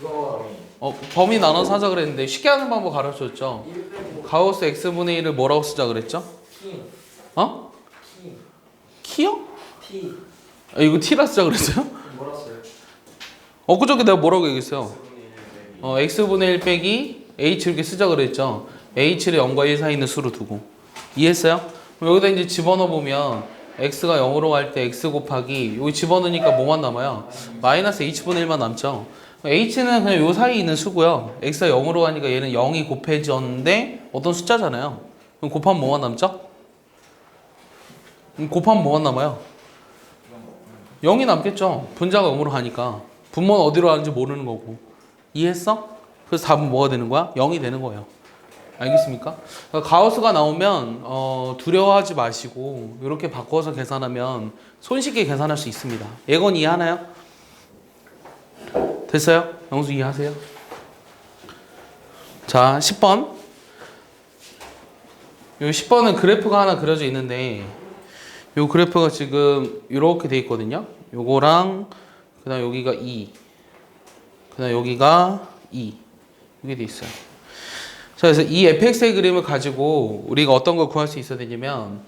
그거 범위 나눠서 하자 그랬는데 쉽게 하는 방법 가르쳐줬죠. 1 빼고 가우스 x분의 1을 뭐라고 쓰자 그랬죠? T 어? T 키요? T 이거 t라 쓰자 그랬어요? 뭐라 써요? 엊그저께 내가 뭐라고 얘기했어요? X분의 1 빼기 x분의 1 빼기 h 이렇게 쓰자 그랬죠. h를 0과 1 사이 있는 수로 두고. 이해했어요? 그럼 여기다 이제 집어넣어 보면 x가 0으로 갈 때 x 곱하기 여기 집어넣으니까 뭐만 남아요? 마이너스 h분의 1만 남죠. h는 그냥 요 사이에 있는 수고요. x가 0으로 가니까 얘는 0이 곱해졌는데 어떤 숫자잖아요. 그럼 곱하면 뭐만 남죠? 곱하면 뭐만 남아요? 0이 남겠죠. 분자가 0으로 가니까. 분모는 어디로 가는지 모르는 거고. 이해했어? 그래서 답은 뭐가 되는 거야? 0이 되는 거예요. 알겠습니까? 그러니까 가우스가 나오면 두려워하지 마시고 이렇게 바꿔서 계산하면 손쉽게 계산할 수 있습니다. 예건 이해하나요? 됐어요? 영수 이해하세요? 자, 10번. 요 10번은 그래프가 하나 그려져 있는데 요 그래프가 지금 이렇게 돼 있거든요. 요거랑 그다음 여기가 2, 그다음 여기가 2 이게 돼 있어요. 자, 그래서 이 fx의 그림을 가지고 우리가 어떤 걸 구할 수 있어야 되냐면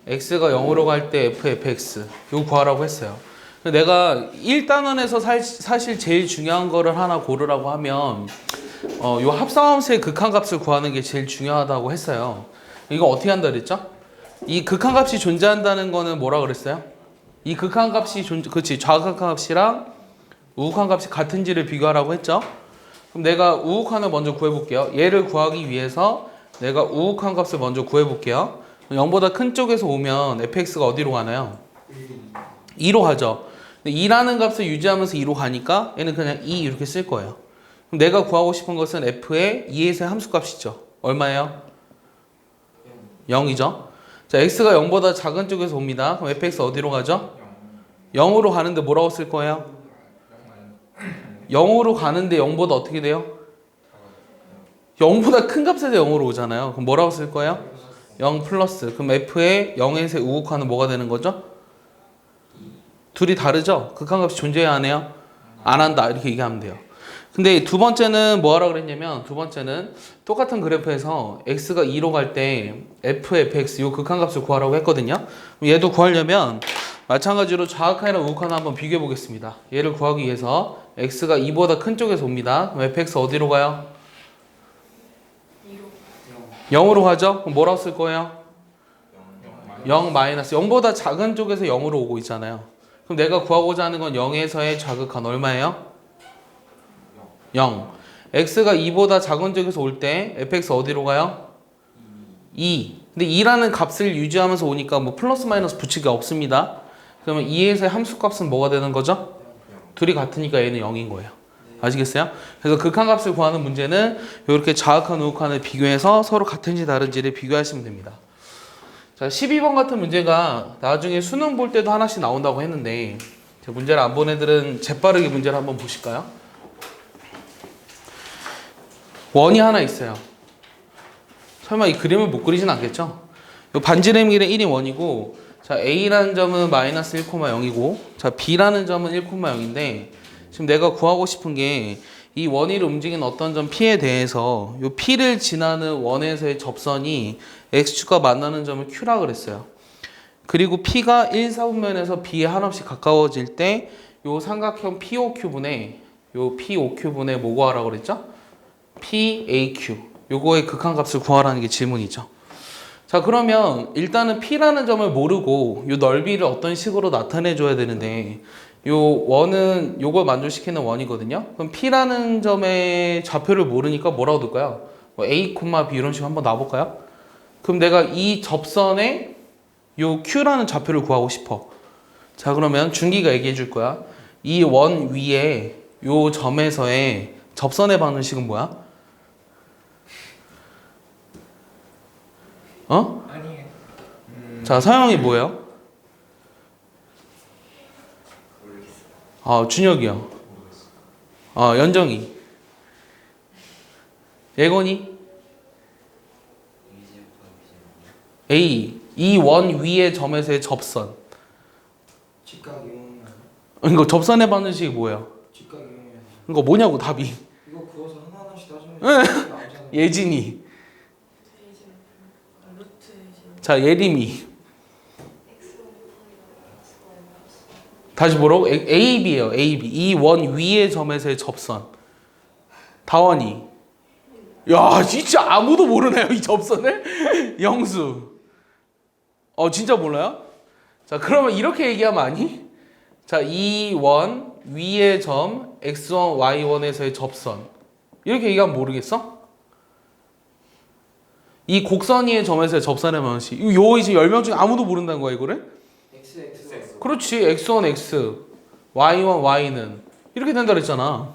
x가 0으로 갈 때 fx 이거 구하라고 했어요. 내가 1단원에서 사실 제일 중요한 거를 하나 고르라고 하면 요 합성함수의 극한값을 구하는 게 제일 중요하다고 했어요. 이거 어떻게 한다 그랬죠? 이 극한값이 존재한다는 거는 뭐라 그랬어요? 이 극한값이 그렇지, 좌극한값이랑 우극한값이 같은지를 비교하라고 했죠? 그럼 내가 우극한을 먼저 구해볼게요. 얘를 구하기 위해서 내가 우극한 값을 먼저 구해볼게요. 0보다 큰 쪽에서 오면 fx가 어디로 가나요? 2로 가죠. 근데 2라는 값을 유지하면서 2로 가니까 얘는 그냥 2 이렇게 쓸 거예요. 그럼 내가 구하고 싶은 것은 f의 2에서의 함수값이죠. 얼마예요? 0이죠. 자, x가 0보다 작은 쪽에서 옵니다. 그럼 fx 어디로 가죠? 0으로 가는데 뭐라고 쓸 거예요? 0으로 가는데 0보다 어떻게 돼요? 0보다 큰 값에서 0으로 오잖아요. 그럼 뭐라고 쓸 거예요? 0 플러스. 그럼 f의 0에서의 우극한은 뭐가 되는 거죠? 둘이 다르죠? 극한값이 존재해야 하네요? 안 한다. 이렇게 얘기하면 돼요. 근데 두 번째는 뭐 하라고 그랬냐면 두 번째는 똑같은 그래프에서 x가 2로 갈 때 fx 요 극한값을 구하라고 했거든요. 얘도 구하려면 마찬가지로 좌극한이랑 우극한 한번 비교해 보겠습니다. 얘를 구하기 위해서 x가 2보다 큰 쪽에서 옵니다. 그럼 fx 어디로 가요? 0으로 가죠? 그럼 뭐라고 쓸 거예요? 0 마이너스 0보다 작은 쪽에서 0으로 오고 있잖아요. 그럼 내가 구하고자 하는 건 0에서의 좌극한 얼마예요? 0. x가 2보다 작은 쪽에서 올 때 fx 어디로 가요? 2. 근데 2라는 값을 유지하면서 오니까 뭐 플러스 마이너스 붙이기가 없습니다. 그러면 2에서의 함수값은 뭐가 되는 거죠? 둘이 같으니까 얘는 0인 거예요. 아시겠어요? 그래서 극한값을 구하는 문제는 이렇게 좌극한 우극한을 비교해서 서로 같은지 다른지를 비교하시면 됩니다. 자, 12번 같은 문제가 나중에 수능 볼 때도 하나씩 나온다고 했는데 문제를 안 본 애들은 재빠르게 문제를 한번 보실까요? 원이 하나 있어요. 설마 이 그림을 못 그리진 않겠죠? 이 반지름 길의 1이 원이고 자, A라는 점은 마이너스 1,0이고 자, B라는 점은 1,0인데 지금 내가 구하고 싶은 게 이 원위를 움직이는 어떤 점 P에 대해서 이 P를 지나는 원에서의 접선이 X축과 만나는 점을 Q라 그랬어요. 그리고 P가 1, 4분면에서 B에 한없이 가까워질 때 이 삼각형 POQ분의 요 POQ분의 뭐 구하라고 그랬죠? PAQ 요거의 극한값을 구하라는 게 질문이죠. 자, 그러면 일단은 P라는 점을 모르고 요 넓이를 어떤 식으로 나타내 줘야 되는데 요 원은 요걸 만족시키는 원이거든요. 그럼 P라는 점의 좌표를 모르니까 뭐라고 둘까요? 뭐 A, B 이런 식으로 한번 놔볼까요? 그럼 내가 이 접선에 요 Q라는 좌표를 구하고 싶어. 자, 그러면 준기가 얘기해 줄 거야. 이 원 위에 요 점에서의 접선의 방정식은 뭐야? 아니에요. 자, 서영이 뭐예요? 준혁이요. 연정이. 예건이? A. 이 원 위의 점에서의 접선. 직각이용 이거 접선의 방정식이 뭐예요? 직각이용해서 그러니까 뭐냐고 답이. 이거 그어서 하나하나씩 따지면 응. 나오잖아. 예진이. 루트 자 예림이. 다시 뭐라고? A, B예요. A, B. 이 원 위의 점에서의 접선. 다원이. 야 진짜 아무도 모르네요 이 접선을. 영수. 진짜 몰라요? 자 그러면 이렇게 얘기하면 아니? 자 이 원 위의 점 x1, y1에서의 접선. 이렇게 얘기하면 모르겠어? 이 곡선 위의 점에서의 접선의 방식. 요 이제 10명 중에 아무도 모른다는 거야 이거를? X. 그렇지. x1, x, y1, y는 이렇게 된다 그랬잖아.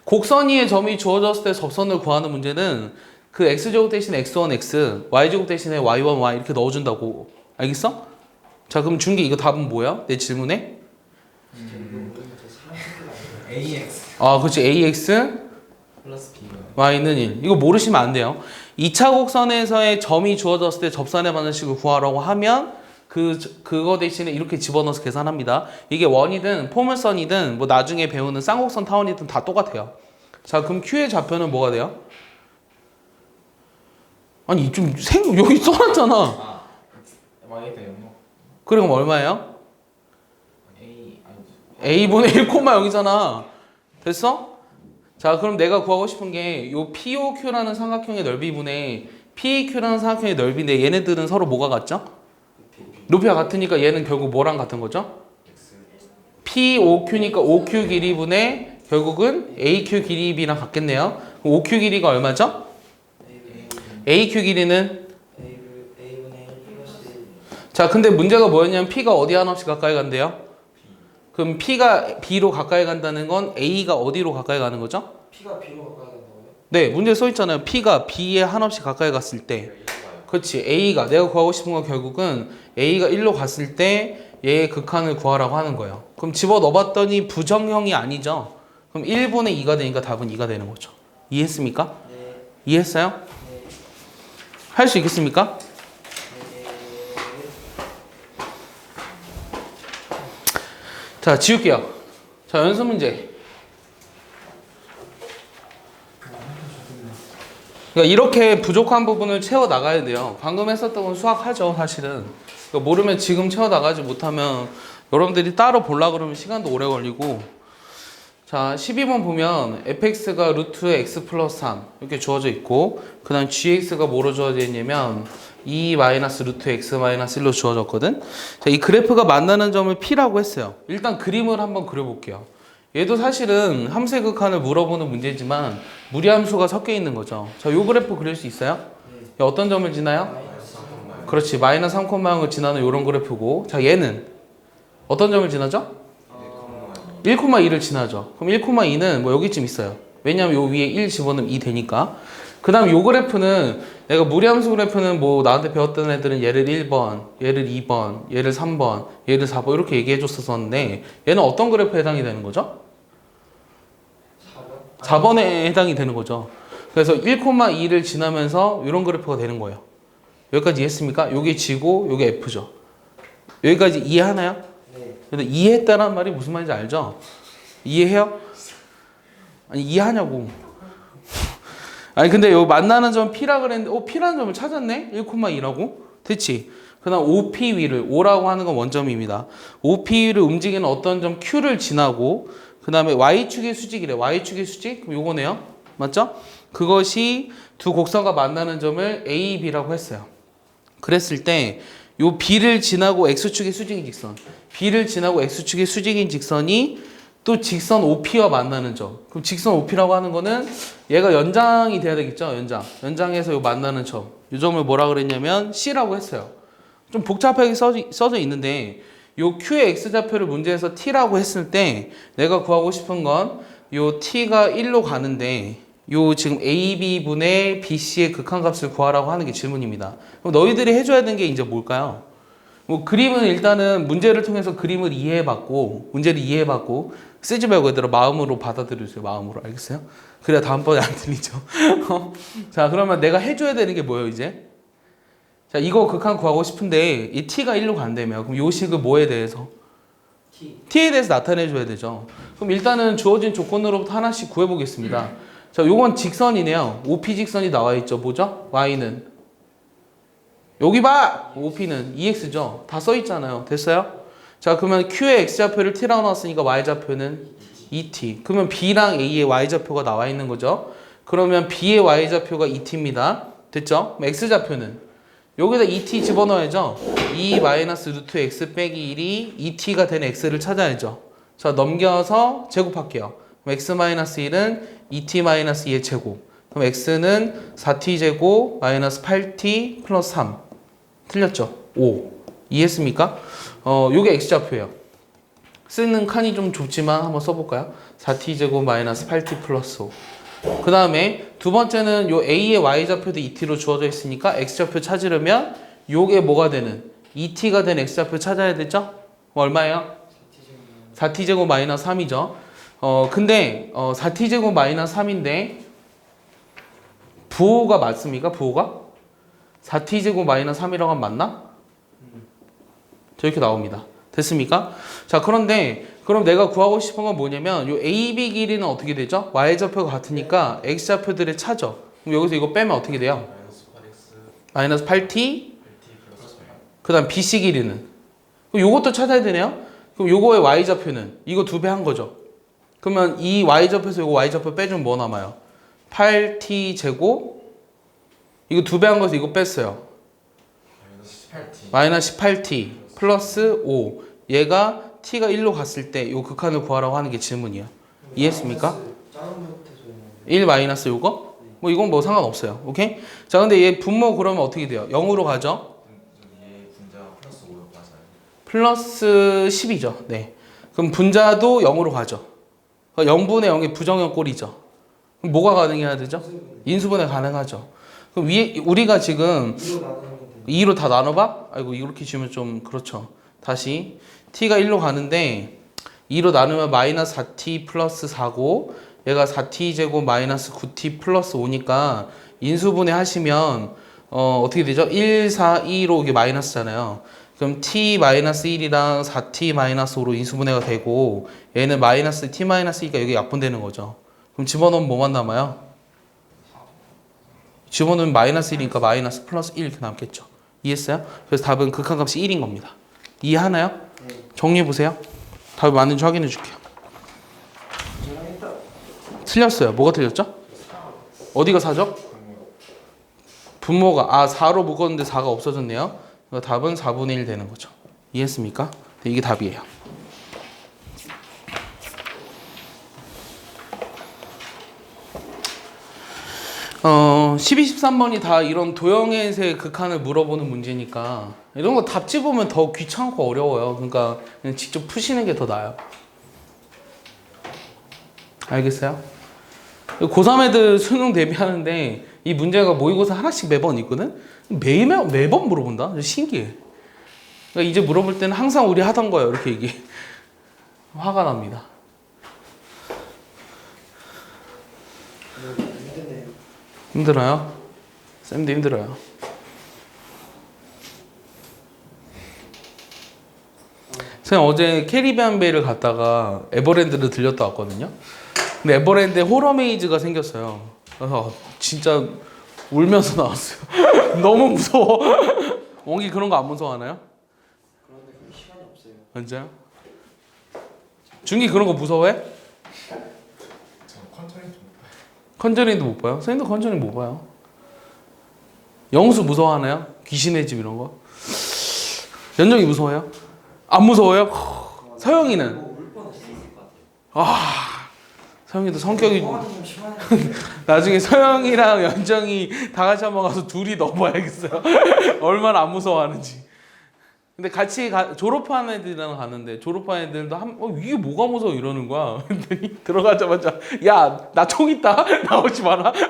곡선 위의 점이 주어졌을 때 접선을 구하는 문제는 그 x제곱 대신에 x1, x, y제곱 대신에 y1, y 이렇게 넣어준다고. 알겠어? 자 그럼 준 게 이거 답은 뭐야? 내 질문에? AX 그렇지. ax, 플러스 B. y는 1. 이거 모르시면 안 돼요. 2차 곡선에서의 점이 주어졌을 때 접선의 방정식을 구하라고 하면 그거 대신에 이렇게 집어넣어서 계산합니다. 이게 원이든 포물선이든 뭐 나중에 배우는 쌍곡선 타원이든 다 똑같아요. 자 그럼 Q의 좌표는 뭐가 돼요? 아니 좀 여기 써놨잖아. Y가 0. 그럼 얼마예요? A A분의 1,0이잖아. 됐어? 자 그럼 내가 구하고 싶은 게 요 POQ라는 삼각형의 넓이분의 PAQ라는 삼각형의 넓이인데 얘네들은 서로 뭐가 같죠? 높이가 같으니까 얘는 결국 뭐랑 같은 거죠? POQ니까 OQ 길이분의 결국은 AQ 길이랑 같겠네요. 그럼 OQ 길이가 얼마죠? AQ 길이는? A분의 1 플러스 자 근데 문제가 뭐였냐면 P가 어디 한없이 가까이 간대요? 그럼 P가 B로 가까이 간다는 건 A가 어디로 가까이 가는 거죠? P가 B로 가까이 간다고요? 네 문제에 써있잖아요. P가 B에 한없이 가까이 갔을 때 그렇지. A가 내가 구하고 싶은 건 결국은 A가 1로 갔을 때 얘의 극한을 구하라고 하는 거예요. 그럼 집어넣어봤더니 부정형이 아니죠. 그럼 1분의 2가 되니까 답은 2가 되는 거죠. 이해했습니까? 네. 이해했어요? 네. 할 수 있겠습니까? 자 지울게요. 자 연습 문제. 그러니까 이렇게 부족한 부분을 채워 나가야 돼요. 방금 했었던 건 수학하죠, 사실은. 그러니까 모르면 지금 채워 나가지 못하면 여러분들이 따로 보려고 그러면 시간도 오래 걸리고. 자, 12번 보면 fx가 루트 x 플러스 3 이렇게 주어져 있고, 그 다음 gx가 뭐로 주어져 있냐면 2 마이너스 루트 x 마이너스 1로 주어졌거든. 자, 이 그래프가 만나는 점을 p라고 했어요. 일단 그림을 한번 그려볼게요. 얘도 사실은 함수의 극한을 물어보는 문제지만 무리함수가 섞여 있는 거죠. 자, 요 그래프 그릴 수 있어요? 어떤 점을 지나요? 그렇지, 마이너스 3,0을 지나는 요런 그래프고. 자, 얘는 어떤 점을 지나죠? 1,2를 지나죠. 그럼 1,2는 뭐 여기쯤 있어요. 왜냐면 요 위에 1 집어넣으면 2 되니까. 그 다음 요 그래프는 내가 무리함수 그래프는 뭐 나한테 배웠던 애들은 얘를 1번, 얘를 2번, 얘를 3번, 얘를 4번 이렇게 얘기해 줬었는데 얘는 어떤 그래프에 해당이 되는 거죠? 4번에 해당이 되는 거죠. 그래서 1,2를 지나면서 이런 그래프가 되는 거예요. 여기까지 이해했습니까? 요게 G고 요게 F죠. 여기까지 이해하나요? 네. 근데 이해했다는 말이 무슨 말인지 알죠? 이해해요? 아니 이해하냐고. 아니 근데 요 만나는 점 P라 그랬는데 P라는 점을 찾았네? 1,2라고? 됐지? 그 다음 OP 위를, O라고 하는 건 원점입니다. OP 위를 움직이는 어떤 점 Q를 지나고 그 다음에 Y축의 수직이래. Y축의 수직? 그럼 요거네요. 맞죠? 그것이 두 곡선과 만나는 점을 A, B라고 했어요. 그랬을 때 요 B를 지나고 X축의 수직인 직선, B를 지나고 X축의 수직인 직선이 또 직선 OP와 만나는 점. 그럼 직선 OP라고 하는 거는 얘가 연장이 돼야 되겠죠? 연장해서 요 만나는 점. 이 점을 뭐라 그랬냐면 C라고 했어요. 좀 복잡하게 써져 있는데 요 Q의 X좌표를 문제에서 T라고 했을 때 내가 구하고 싶은 건 요 T가 1로 가는데 요 지금 AB분의 BC의 극한값을 구하라고 하는 게 질문입니다. 그럼 너희들이 해줘야 되는 게 이제 뭘까요? 뭐 그림은 일단은 문제를 통해서 그림을 이해해봤고 문제를 이해해봤고 쓰지 말고 얘들아 마음으로 받아들여주세요. 마음으로. 알겠어요? 그래야 다음번에 안 들리죠. 자 그러면 내가 해줘야 되는 게 뭐예요 이제? 자 이거 극한 구하고 싶은데 이 t가 1로 간다며. 그럼 요 식을 뭐에 대해서? t에 대해서 나타내줘야 되죠. 그럼 일단은 주어진 조건으로부터 하나씩 구해보겠습니다. 자, 요건 직선이네요. OP 직선이 나와 있죠. 뭐죠? y는 여기 봐! OP는 EX죠. 다 써있잖아요. 됐어요? 자, 그러면 Q의 X좌표를 T라고 나왔으니까 Y좌표는 ET. 그러면 B랑 A의 Y좌표가 나와 있는 거죠. 그러면 B의 Y좌표가 ET입니다. 됐죠? 그럼 X좌표는 여기다 ET 집어넣어야죠. 2-루트 X 빼기 1이 ET가 된 X를 찾아야죠. 자, 넘겨서 제곱할게요. 그럼 X-1은 ET-2의 제곱. 그럼 X는 4T 제곱 마이너스 8T 플러스 3. 틀렸죠? 5. 이해했습니까? 요게 X좌표예요. 쓰는 칸이 좀 좁지만 한번 써볼까요? 4T 제곱 마이너스 8T 플러스 5. 그 다음에 두 번째는 요 A의 Y좌표도 ET로 주어져 있으니까 X좌표 찾으려면 요게 뭐가 되는? ET가 된 X좌표 찾아야 되죠? 얼마예요? 4T 제곱 마이너스 3이죠. 근데 4T 제곱 마이너스 3인데 부호가 맞습니까? 부호가? 4T 제곱 마이너스 3이라고 하면 맞나? 저렇게 나옵니다. 됐습니까? 자, 그런데 그럼 내가 구하고 싶은 건 뭐냐면 요 AB 길이는 어떻게 되죠? Y좌표가 같으니까 X좌표들의 차죠. 그럼 여기서 이거 빼면 어떻게 돼요? 마이너스 8T 그 다음 BC 길이는 그럼 요것도 찾아야 되네요. 그럼 요거의 Y좌표는 이거 2배 한 거죠. 그러면 이 Y좌표에서 요거 Y좌표 빼주면 뭐 남아요? 8T 제곱 이거 2배 한 거에서 이거 뺐어요. 마이너스 18T 플러스 5 얘가 t가 1로 갔을 때 요 극한을 구하라고 하는 게 질문이야. 이해했습니까? 1 마이너스 요거? 뭐 이건 뭐 상관없어요. 오케이? 자, 근데 얘 분모 그러면 어떻게 돼요? 0으로 가죠? 플러스 10이죠. 네. 그럼 분자도 0으로 가죠. 0분의 0의 부정형 꼴이죠. 그럼 뭐가 가능해야 되죠? 인수분해 가능하죠. 그럼 위에 우리가 지금 2로 다 나눠봐? 아이고 이렇게 지으면 좀 그렇죠. 다시 t가 1로 가는데 2로 나누면 마이너스 4t 플러스 4고 얘가 4t 제곱 마이너스 9t 플러스 5니까 인수분해 하시면 어떻게 되죠? 1, 4, 2로 이게 마이너스잖아요. 그럼 t 마이너스 1이랑 4t 마이너스 5로 인수분해가 되고 얘는 마이너스 t 마이너스 2가 여기 약분되는 거죠. 그럼 집어넣으면 뭐만 남아요? 집어넣으면 마이너스 1이니까 마이너스 플러스 1 이렇게 남겠죠. 이해했어요? 그래서 답은 극한값이 1인 겁니다. 이해하나요? 네. 정리해보세요. 답이 맞는지 확인해 줄게요. 틀렸어요. 뭐가 틀렸죠? 어디가 4죠? 분모가 4로 묶었는데 4가 없어졌네요. 그러니까 답은 4분의 1 되는 거죠. 이해했습니까? 네, 이게 답이에요. 어, 12, 13번이 다 이런 도형에서의 극한을 물어보는 문제니까 이런 거 답지 보면 더 귀찮고 어려워요. 그러니까 그냥 직접 푸시는 게 더 나아요. 알겠어요? 고3 애들 수능 대비하는데 이 문제가 모의고사 하나씩 매번 있거든? 매번 물어본다? 신기해. 그러니까 이제 물어볼 때는 항상 우리 하던 거예요. 이렇게 얘기해. 화가 납니다. 힘들어요? 쌤도 힘들어요. 쌤 어제 캐리비안 베이를 갔다가 에버랜드를 들렸다 왔거든요. 근데 에버랜드에 호러메이즈가 생겼어요. 그래서 진짜 울면서 나왔어요. 너무 무서워. 옹기 그런 거 안 무서워하나요? 그런데 그 시간이 없어요. 진짜요? 준기 그런 거 무서워해? 저는 컨저링도 못 봐요. 컨저링도 못 봐요? 선생님도 컨저링 못 봐요. 영수 무서워하나요? 귀신의 집 이런 거? 연정이 무서워요? 안 무서워요? 서영이는? 울 뻔했을 것 같아요. 서영이도 성격이 좀 심하네. 나중에 서영이랑 연정이 다 같이 한번 가서 둘이 넣어봐야겠어요. 얼마나 안 무서워하는지. 근데 같이 졸업한 애들이랑 갔는데 졸업한 애들도 이게 뭐가 무서워 이러는 거야. 근데 들어가자마자 야, 나 총 있다. 나오지 마라. 나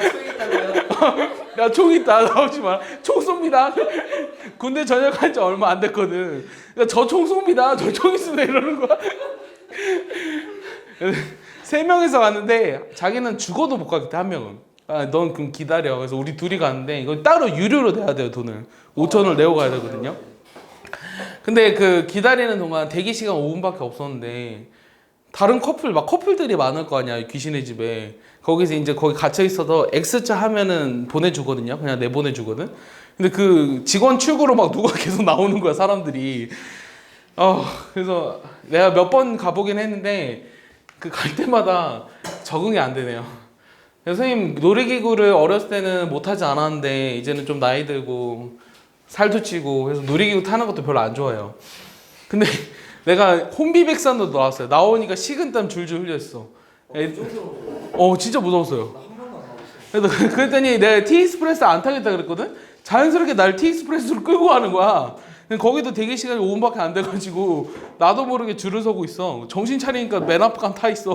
총 있다고요? 야, 총 있다. 나오지 마라. 총 쏩니다. 군대 전역한 지 얼마 안 됐거든. 야, 저 총 쏩니다. 저 총 있습니다. 이러는 거야. 3명이서 갔는데 자기는 죽어도 못 가겠대. 한 명은. 넌 그럼 기다려. 그래서 우리 둘이 갔는데 이거 따로 유료로 내야 돼요. 돈을 5,000원을 내고 가야 되거든요. 근데 그 기다리는 동안 대기 시간 5분밖에 없었는데 다른 커플들이 많을 거 아니야, 귀신의 집에. 거기서 이제 거기 갇혀 있어서 X자 하면은 보내주거든요. 그냥 내보내주거든. 근데 그 직원 출구로 막 누가 계속 나오는 거야, 사람들이. 그래서 내가 몇 번 가보긴 했는데 그 갈 때마다 적응이 안 되네요. 선생님, 놀이기구를 어렸을 때는 못하지 않았는데 이제는 좀 나이 들고 살도 찌고 해서 놀이기구 타는 것도 별로 안 좋아해요. 근데 내가 혼비백산도 나왔어요. 나오니까 식은땀 줄줄 흘렸어. 진짜 무서웠어요. 나한 번도 안 나왔어요. 그래서 그랬더니 내가 티익스프레스 안 타겠다 그랬거든? 자연스럽게 날 티익스프레스로 끌고 가는 거야. 근데 거기도 대기 시간이 5분밖에 안 돼가지고 나도 모르게 줄을 서고 있어. 정신 차리니까 맨 앞간 타 있어.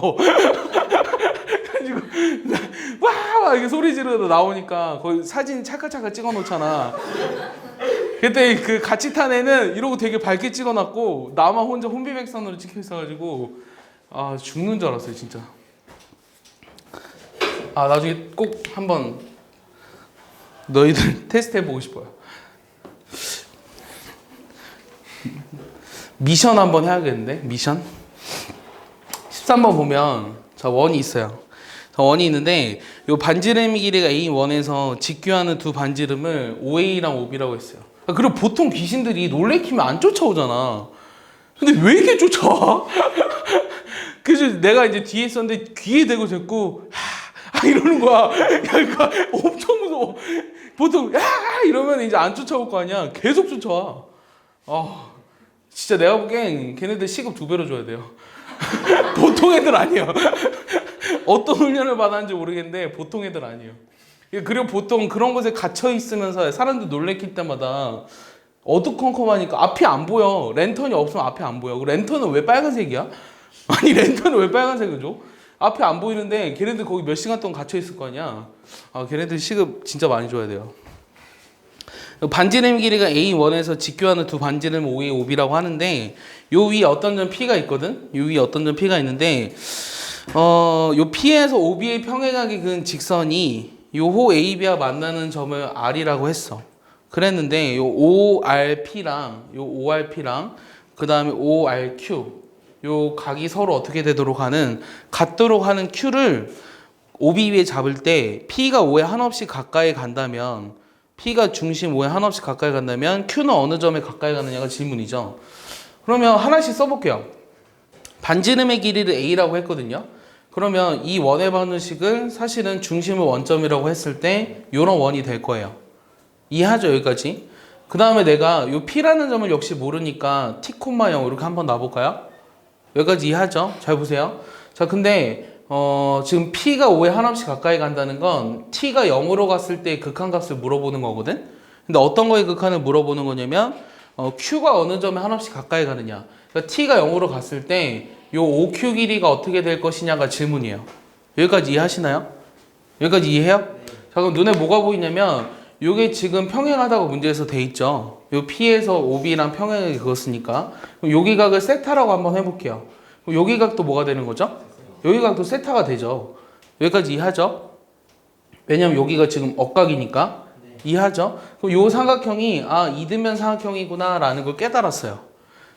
그래가지고 와 이렇게 소리 지르다 나오니까 거기 사진 찰칵찰칵 찍어 놓잖아. 그때 그 같이 탄 애는 이러고 되게 밝게 찍어놨고 나만 혼자 혼비백산으로 찍혀 있어가지고 죽는 줄 알았어요, 진짜. 나중에 꼭 한번 너희들 테스트 해보고 싶어요. 미션 한번 해야겠는데? 미션? 13번 보면 자 원이 있어요. 자 원이 있는데 요 반지름의 길이가 A1에서 직교하는 두 반지름을 OA랑 OB라고 했어요. 그리고 보통 귀신들이 놀래키면 안 쫓아오잖아. 근데 왜 이렇게 쫓아와? 그래서 내가 이제 뒤에 있었는데 귀에 대고 자꾸 이러는 거야. 그러니까 엄청 무서워. 보통 이러면 이제 안 쫓아올 거 아니야. 계속 쫓아와. 진짜 내가 보기엔 걔네들 시급 2배로 줘야 돼요. 보통 애들 아니에요. 어떤 훈련을 받았는지 모르겠는데 보통 애들 아니에요. 그리고 보통 그런 곳에 갇혀 있으면서 사람들 놀래킬 때마다 어두컴컴하니까 앞이 안 보여. 랜턴이 없으면 앞이 안 보여. 랜턴은 왜 빨간색이야? 아니 랜턴은 왜 빨간색이죠? 앞이 안 보이는데 걔네들 거기 몇 시간 동안 갇혀 있을 거 아니야. 걔네들 시급 진짜 많이 줘야 돼요. 반지름 길이가 A1에서 직교하는 두 반지름 OA, OB라고 하는데 요 위에 어떤 점 P가 있거든? 요 위에 어떤 점 P가 있는데 요 P에서 OB의 평행하게 그은 직선이 요호 AB와 만나는 점을 R이라고 했어. 그랬는데 요 ORP랑 요 ORP랑 그 다음에 ORQ 요 각이 서로 어떻게 되도록 하는 같도록 하는 Q를 OB 위에 잡을 때 P가 O에 한없이 가까이 간다면 P가 중심 O에 한없이 가까이 간다면 Q는 어느 점에 가까이 가느냐가 질문이죠. 그러면 하나씩 써볼게요. 반지름의 길이를 A라고 했거든요. 그러면 이 원의 방정식은 사실은 중심을 원점이라고 했을 때 이런 원이 될 거예요. 이해하죠? 여기까지. 그 다음에 내가 이 P라는 점을 역시 모르니까 T, 0 이렇게 한번 놔볼까요? 여기까지 이해하죠? 잘 보세요. 자, 근데 지금 P가 5에 한없이 가까이 간다는 건 T가 0으로 갔을 때 극한값을 물어보는 거거든? 근데 어떤 거에 극한을 물어보는 거냐면 Q가 어느 점에 한없이 가까이 가느냐. 그러니까 T가 0으로 갔을 때 요 OQ 길이가 어떻게 될 것이냐가 질문이에요. 여기까지 이해하시나요? 여기까지 이해해요? 자, 그럼 눈에 뭐가 보이냐면 요게 지금 평행하다고 문제에서 돼 있죠. 요 P에서 OB랑 평행하게 그었으니까 그럼 요 기각을 세타라고 한번 해볼게요. 그럼 요 기각도 뭐가 되는 거죠? 요 기각도 세타가 되죠. 여기까지 이해하죠? 왜냐면 여기가 지금 억각이니까. 이해하죠? 그럼 요 삼각형이 이등변 삼각형이구나 라는 걸 깨달았어요.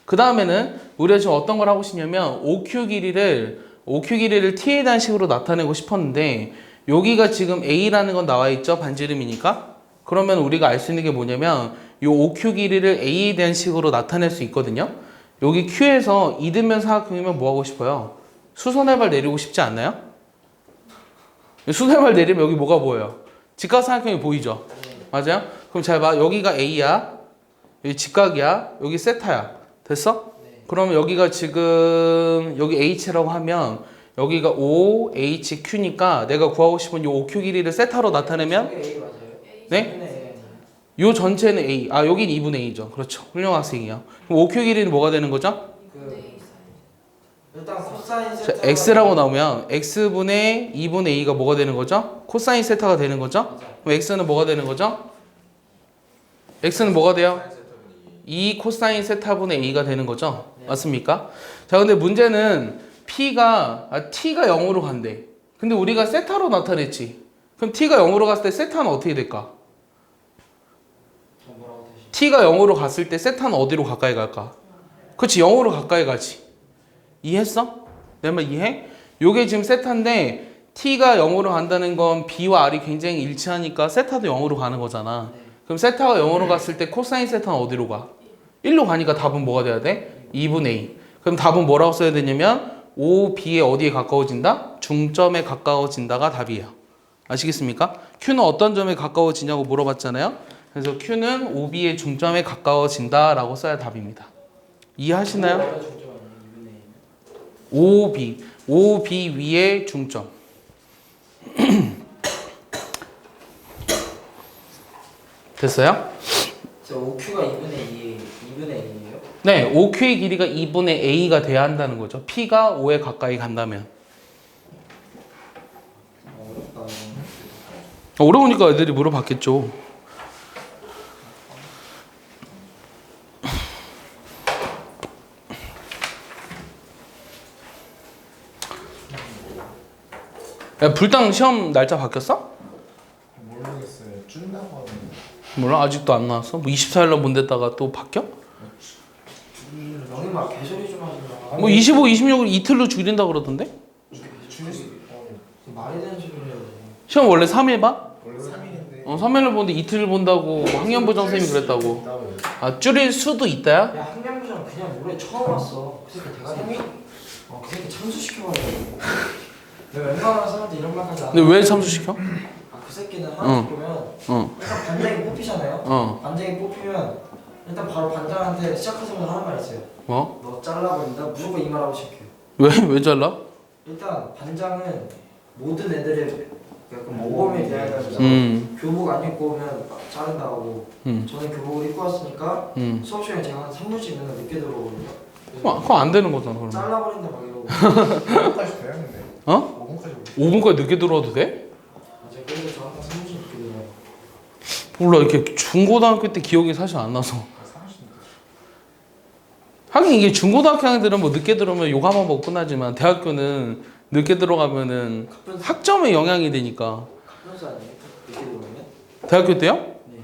그 다음에는 우리가 지금 어떤 걸 하고 싶냐면 OQ 길이를 T에 대한 식으로 나타내고 싶었는데 여기가 지금 A라는 건 나와 있죠? 반지름이니까. 그러면 우리가 알 수 있는 게 뭐냐면 요 OQ 길이를 A에 대한 식으로 나타낼 수 있거든요. 여기 Q에서 이등변 삼각형이면 뭐 하고 싶어요? 수선의 발 내리고 싶지 않나요? 수선의 발 내리면 여기 뭐가 보여요? 직각삼각형이 보이죠? 맞아요? 그럼 잘 봐. 여기가 A야. 여기 직각이야. 여기 세타야. 됐어? 그러면 여기가 지금 여기 H라고 하면 여기가 OHQ니까 내가 구하고 싶은 이 OQ 길이를 세타로 나타내면 저게 A 맞아요? 네? 요 전체는 A. 여긴 2분의 A죠. 그렇죠. 훌륭한 학생이야. 그럼 OQ 길이는 뭐가 되는 거죠? 일단 코사인 자, 세타 X라고 나오면 X분의 2분의 A가 뭐가 되는 거죠? 코사인 세타가 되는 거죠? 그럼 X는 뭐가 되는 거죠? X는 뭐가 돼요? 2 코사인 세타분의 A가 되는 거죠? 네. 맞습니까? 자, 근데 문제는 T가 0으로 간대. 근데 우리가 세타로 나타냈지. 그럼 T가 0으로 갔을 때 세타는 어떻게 될까? 뭐라고 되시죠? t가 0으로 갔을 때 세타는 어디로 가까이 갈까? 그렇지, 0으로 가까이 가지. 이해했어? 내 말 이해해? 요게 지금 세타인데 t가 0으로 간다는 건 b와 r이 굉장히 일치하니까 세타도 0으로 가는 거잖아. 그럼 세타가 0으로 갔을 때 코사인 세타는 어디로 가? 1로 가니까 답은 뭐가 돼야 돼? 2분의 2. 그럼 답은 뭐라고 써야 되냐면 OB에 어디에 가까워진다? 중점에 가까워진다가 답이에요. 아시겠습니까? Q는 어떤 점에 가까워지냐고 물어봤잖아요. 그래서 Q는 OB의 중점에 가까워진다라고 써야 답입니다. 이해하시나요? OB 위의 중점. 됐어요? 저 OQ가 2분의 1이에요? 네, OQ의 길이가 2분의 A가 돼야 한다는 거죠. P가 5에 가까이 간다면. 어렵다. 어려우니까 애들이 물어봤겠죠. 야, 불당 시험 날짜 바뀌었어? 모르겠어요. 준다고 하는데. 몰라, 아직도 안 나왔어? 뭐 24일날 몬댔다가 또 바뀌어? 형님 막 개소리 좀 하지 마. 뭐 25, 26을 이틀로 줄인다 그러던데? 줄일 수 말이 되는 소리를 해야지. 시험 원래 3일 봐? 원래 3일인데. 3일을 보는데 이틀 본다고 학년부장 선생님이 그랬다고. 아, 줄일 수도 있다야? 야 학년부장 그냥 올해 처음 왔어. 그 새끼 대가리. 그 새끼 참수시켜가지고. 내가 웬만한 사람한테 이런 말까지 안 해. 근데 왜 참수시켜? 그 새끼는 하나 보면 어. 일단 반장이 뽑히잖아요. 반장이 뽑히면 일단 바로 반장한테 시작하자마자 하는 말 있어요. 뭐? 너 잘라버린다. 무조건 이 말하고 시작해요. 왜 잘라? 일단 반장은 모든 애들의 약간 모범에 대하여서 교복 안 입고 오면 자른다고. 저는 교복을 입고 왔으니까 수업 시간에 제가 한 3분씩 맨날 늦게 들어오거든요. 그거 안 되는 거잖아, 그러면. 잘라버린다 막 이러고. 5분까지 돼야겠네. 어? 5분까지 5분까지 늦게 들어와도 돼? 제가 그래서 저 항상 3분씩 늦게 들어와요. 몰라, 이렇게 중고등학교 때 기억이 사실 안 나서. 30분. 하긴 이게 중고등학교 학생들은 뭐 늦게 들어오면 욕 한번 먹고 끝나지만 대학교는 늦게 들어가면은 학점에 영향이 되니까. 학년수 아니에요? 늦게 들어오면? 대학교 때요? 네.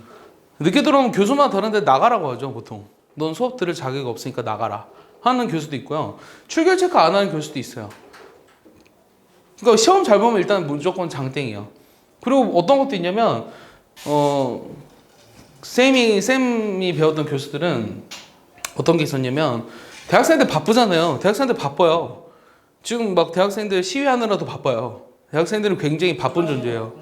늦게 들어오면 교수만 다른데 나가라고 하죠, 보통. 넌 수업 들을 자격이 없으니까 나가라 하는 교수도 있고요. 출결 체크 안 하는 교수도 있어요. 그러니까 시험 잘 보면 일단 무조건 장땡이에요. 그리고 어떤 것도 있냐면 쌤이 배웠던 교수들은 어떤 게 있었냐면 대학생들 바쁘잖아요. 대학생들 바빠요. 지금 막 대학생들 시위하느라도 바빠요. 대학생들은 굉장히 바쁜 존재예요.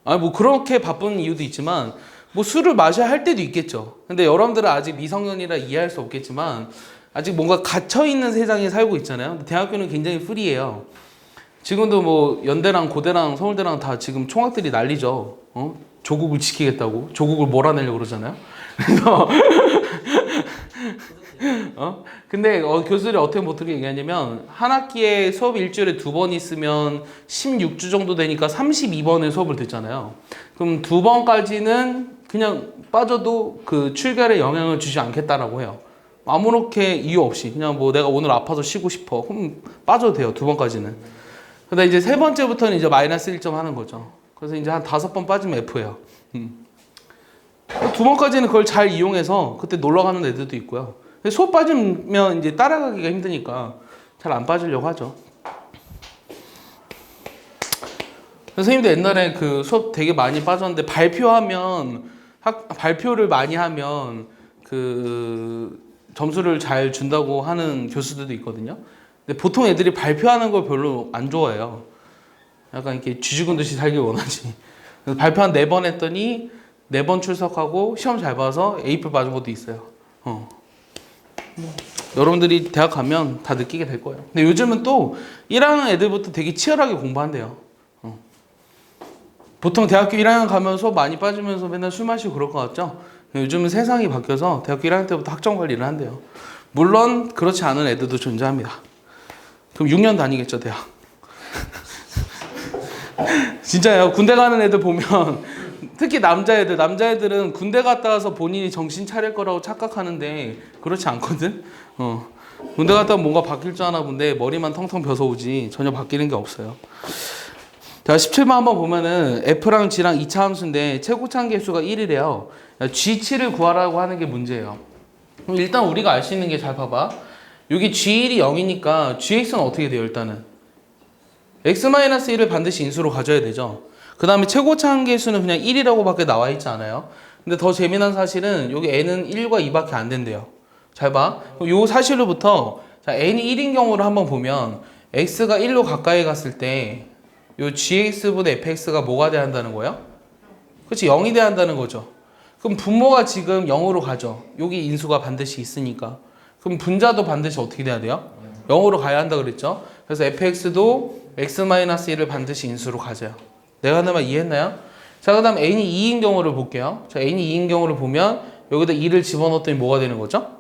아니 뭐 그렇게 바쁜 이유도 있지만 뭐 술을 마셔야 할 때도 있겠죠. 근데 여러분들은 아직 미성년이라 이해할 수 없겠지만 아직 뭔가 갇혀 있는 세상에 살고 있잖아요. 대학교는 굉장히 프리해요. 지금도 뭐 연대랑 고대랑 서울대랑 다 지금 총학들이 난리죠. 조국을 지키겠다고 조국을 몰아내려고 그러잖아요. 그래서 근데 교수들이 어떻게 뭐 어떻게 얘기하냐면 한 학기에 수업 일주일에 2번 있으면 16주 정도 되니까 32번의 수업을 듣잖아요. 그럼 2번까지는 그냥 빠져도 그 출결에 영향을 주지 않겠다라고 해요. 아무렇게 이유 없이 그냥 뭐 내가 오늘 아파서 쉬고 싶어 그럼 빠져도 돼요. 2번까지는. 근데 이제 3번째부터는 이제 마이너스 1점 하는 거죠. 그래서 이제 한 5번 빠지면 F예요. 2번까지는 그걸 잘 이용해서 그때 놀러 가는 애들도 있고요. 수업 빠지면 이제 따라가기가 힘드니까 잘 안 빠지려고 하죠. 선생님도 옛날에 그 수업 되게 많이 빠졌는데 발표를 많이 하면 그 점수를 잘 준다고 하는 교수들도 있거든요. 근데 보통 애들이 발표하는 걸 별로 안 좋아해요. 약간 이렇게 쥐죽은 듯이 살길 원하지. 그래서 발표 한 4번 했더니 4번 출석하고 시험 잘 봐서 A표 맞은 것도 있어요. 여러분들이 대학 가면 다 느끼게 될 거예요. 근데 요즘은 또 1학년 애들부터 되게 치열하게 공부한대요. 보통 대학교 1학년 가면 수업 많이 빠지면서 맨날 술 마시고 그럴 것 같죠? 요즘은 세상이 바뀌어서 대학교 1학년 때부터 학점 관리를 한대요. 물론 그렇지 않은 애들도 존재합니다. 그럼 6년 다니겠죠, 대학. 진짜요. 군대 가는 애들 보면 특히 남자애들은 군대 갔다 와서 본인이 정신 차릴 거라고 착각하는데 그렇지 않거든. 군대 갔다 오면 뭔가 바뀔 줄 아나 본데 머리만 텅텅 벼서 오지 전혀 바뀌는 게 없어요. 자, 자, 17번 한번 보면은 F랑 G랑 2차 함수인데 최고차항 계수가 1이래요. G7을 구하라고 하는 게 문제예요. 그럼 일단 우리가 알 수 있는 게 잘 봐봐. 여기 G1이 0이니까 GX는 어떻게 돼요, 일단은? X-1을 반드시 인수로 가져야 되죠. 그 다음에 최고차항 계수는 그냥 1이라고 밖에 나와 있지 않아요. 근데 더 재미난 사실은 여기 N은 1과 2밖에 안 된대요. 잘 봐. 요 사실로부터 자, N이 1인 경우를 한번 보면 X가 1로 가까이 갔을 때 요 GX분의 FX가 뭐가 돼야 한다는 거예요? 그렇지, 0이 돼야 한다는 거죠. 그럼 분모가 지금 0으로 가죠. 여기 인수가 반드시 있으니까. 그럼 분자도 반드시 어떻게 돼야 돼요? 0으로 가야 한다 그랬죠. 그래서 fx도 x-1을 반드시 인수로 가져요. 내가 하는 말 이해했나요? 자, 그 다음 n이 2인 경우를 볼게요. 자, n이 2인 경우를 보면 여기다 2를 집어넣었더니 뭐가 되는 거죠?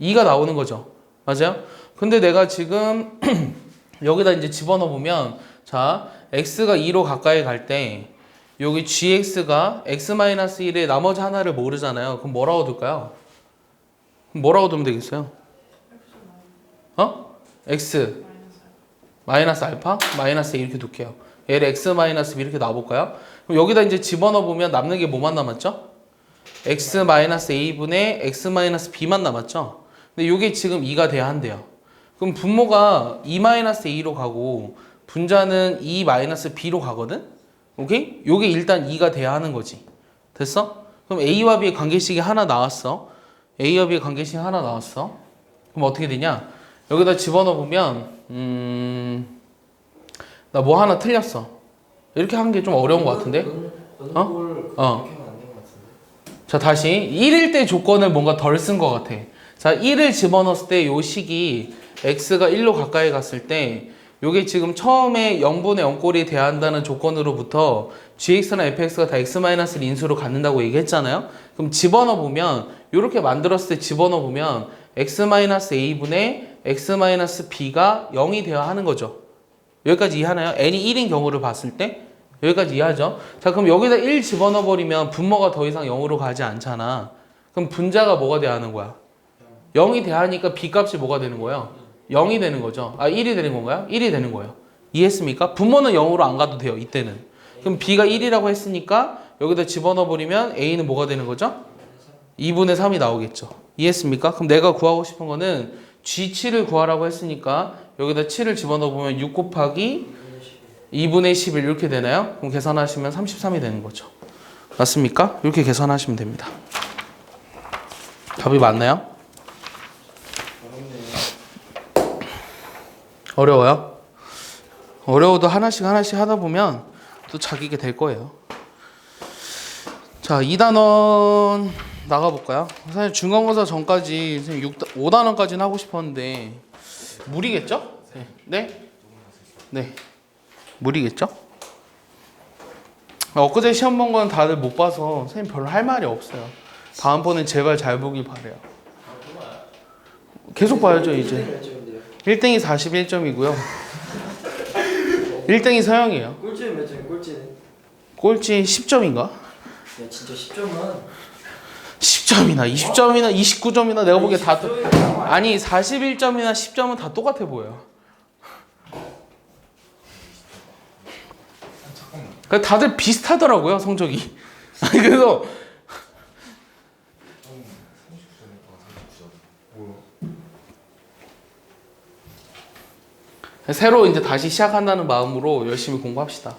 2가 나오는 거죠. 맞아요? 근데 내가 지금 여기다 이제 집어넣어 보면 자, x가 2로 가까이 갈 때 여기 gx가 x-1의 나머지 하나를 모르잖아요. 그럼 뭐라고 둘까요? 뭐라고 두면 되겠어요? x 마이너스 알파 마이너스 A 이렇게 둘게요. 얘를 x 마이너스 B 이렇게 놔볼까요? 그럼 여기다 이제 집어넣어 보면 남는 게 뭐만 남았죠? x 마이너스 A분의 x 마이너스 B만 남았죠? 근데 이게 지금 2가 돼야 한대요. 그럼 분모가 2 마이너스 A로 가고 분자는 2 마이너스 B로 가거든? 오케이? 요게 일단 2가 돼야 하는 거지. 됐어? 그럼 A와 B의 관계식이 하나 나왔어. A와 B의 관계식이 하나 나왔어. 그럼 어떻게 되냐? 여기다 집어넣어 보면 나 뭐 하나 틀렸어. 이렇게 한 게 좀 어려운 것 같은데? 자, 다시 1일 때 조건을 뭔가 덜 쓴 것 같아. 자, 1을 집어넣었을 때 요 식이 x가 1로 가까이 갔을 때 요게 지금 처음에 0분의 0꼴이 돼야 한다는 조건으로부터 gx나 fx가 다 x-를 인수로 갖는다고 얘기했잖아요. 그럼 집어넣어 보면 요렇게 만들었을 때 집어넣어 보면 x-a분의 x-b가 0이 되어야 하는 거죠. 여기까지 이해하나요? n이 1인 경우를 봤을 때 여기까지 이해하죠? 자, 그럼 여기다 1 집어넣어 버리면 분모가 더 이상 0으로 가지 않잖아. 그럼 분자가 뭐가 돼야 하는 거야? 0이 돼야 하니까 b 값이 뭐가 되는 거예요? 0이 되는 거죠. 1이 되는 건가요? 1이 되는 거예요. 이해했습니까? 분모는 0으로 안 가도 돼요, 이때는. 그럼 b가 1이라고 했으니까 여기다 집어넣어 버리면 a는 뭐가 되는 거죠? 2분의 3이 나오겠죠. 이해했습니까? 그럼 내가 구하고 싶은 거는 G7을 구하라고 했으니까 여기다 7을 집어넣어 보면 6 곱하기 2분의 11 이렇게 되나요? 그럼 계산하시면 33이 되는 거죠. 맞습니까? 이렇게 계산하시면 됩니다. 답이 맞나요? 어려워요? 어려워도 하나씩 하다 보면 또 자기게 될 거예요. 자, 2단원 나가볼까요? 사실 중간고사 전까지 5단원까지는 하고 싶었는데 무리겠죠? 네? 네. 무리겠죠? 엊그제 시험 본 건 다들 못 봐서 선생님 별로 할 말이 없어요. 다음번엔 제발 잘 보길 바래요. 계속 봐야죠 이제. 1등이 41점이고요. 1등이 서영이에요. 꼴찌는 몇 점이에요? 꼴찌는? 꼴찌 10점인가? 야 진짜 10점은 10점이나 20점이나 29점이나 내가 보기에 다 아니 41점이나 10점은 다 똑같아 보여요. 그러니까 다들 비슷하더라고요 성적이. 아니 그래서 새로 이제 다시 시작한다는 마음으로 열심히 공부합시다.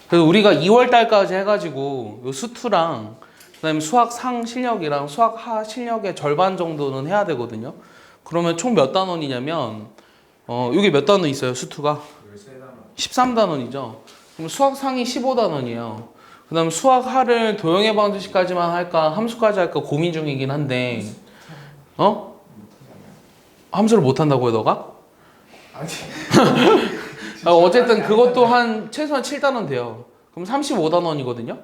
그래서 우리가 2월 달까지 해가지고 요 수투랑 그다음에 수학 상 실력이랑 수학 하 실력의 절반 정도는 해야 되거든요. 그러면 총 몇 단원이냐면 여기 몇 단원 있어요 수투가? 13단원이죠. 그럼 수학 상이 15단원이에요. 그 다음 수학 하를 도형의 방정식까지만 할까 함수까지 할까 고민 중이긴 한데 함수를 못한다고요 너가? 아니 어쨌든 그것도 한 최소한 7단원 돼요. 그럼 35단원이거든요.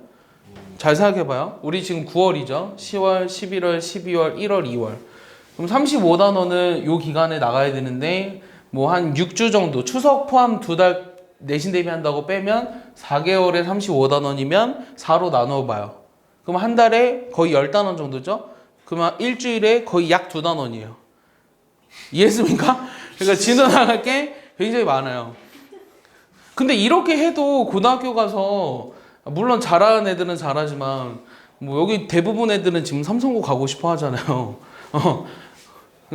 잘 생각해봐요. 우리 지금 9월이죠. 10월, 11월, 12월, 1월, 2월. 그럼 35단원을 요 기간에 나가야 되는데 뭐 한 6주 정도 추석 포함 2달 내신 대비한다고 빼면 4개월에 35단원이면 4로 나눠봐요. 그럼 한 달에 거의 10단원 정도죠. 그러면 일주일에 거의 약 2단원이에요. 이해했습니까? 그러니까 지도 나갈 게 굉장히 많아요. 근데 이렇게 해도 고등학교 가서 물론 잘하는 애들은 잘하지만 뭐 여기 대부분 애들은 지금 삼성고 가고 싶어 하잖아요.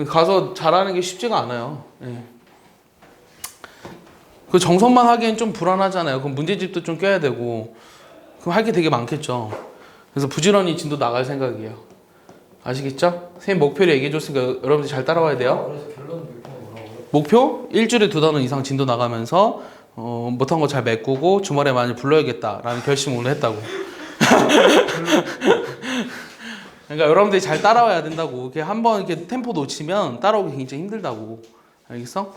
가서 잘하는 게 쉽지가 않아요. 예. 그 정선만 하기엔 좀 불안하잖아요. 그럼 문제집도 좀 껴야 되고 그럼 할 게 되게 많겠죠. 그래서 부지런히 진도 나갈 생각이에요. 아시겠죠? 선생님 목표를 얘기해 줬으니까 여러분들 잘 따라와야 돼요. 그래서 결론 뭐라고요? 목표 일주일에 2단원 이상 진도 나가면서 못한 거 잘 메꾸고 주말에 많이 불러야겠다라는 결심을 오늘 했다고. 그러니까 여러분들이 잘 따라와야 된다고. 이렇게 한번 이렇게 템포 놓치면 따라오기 굉장히 힘들다고. 알겠어?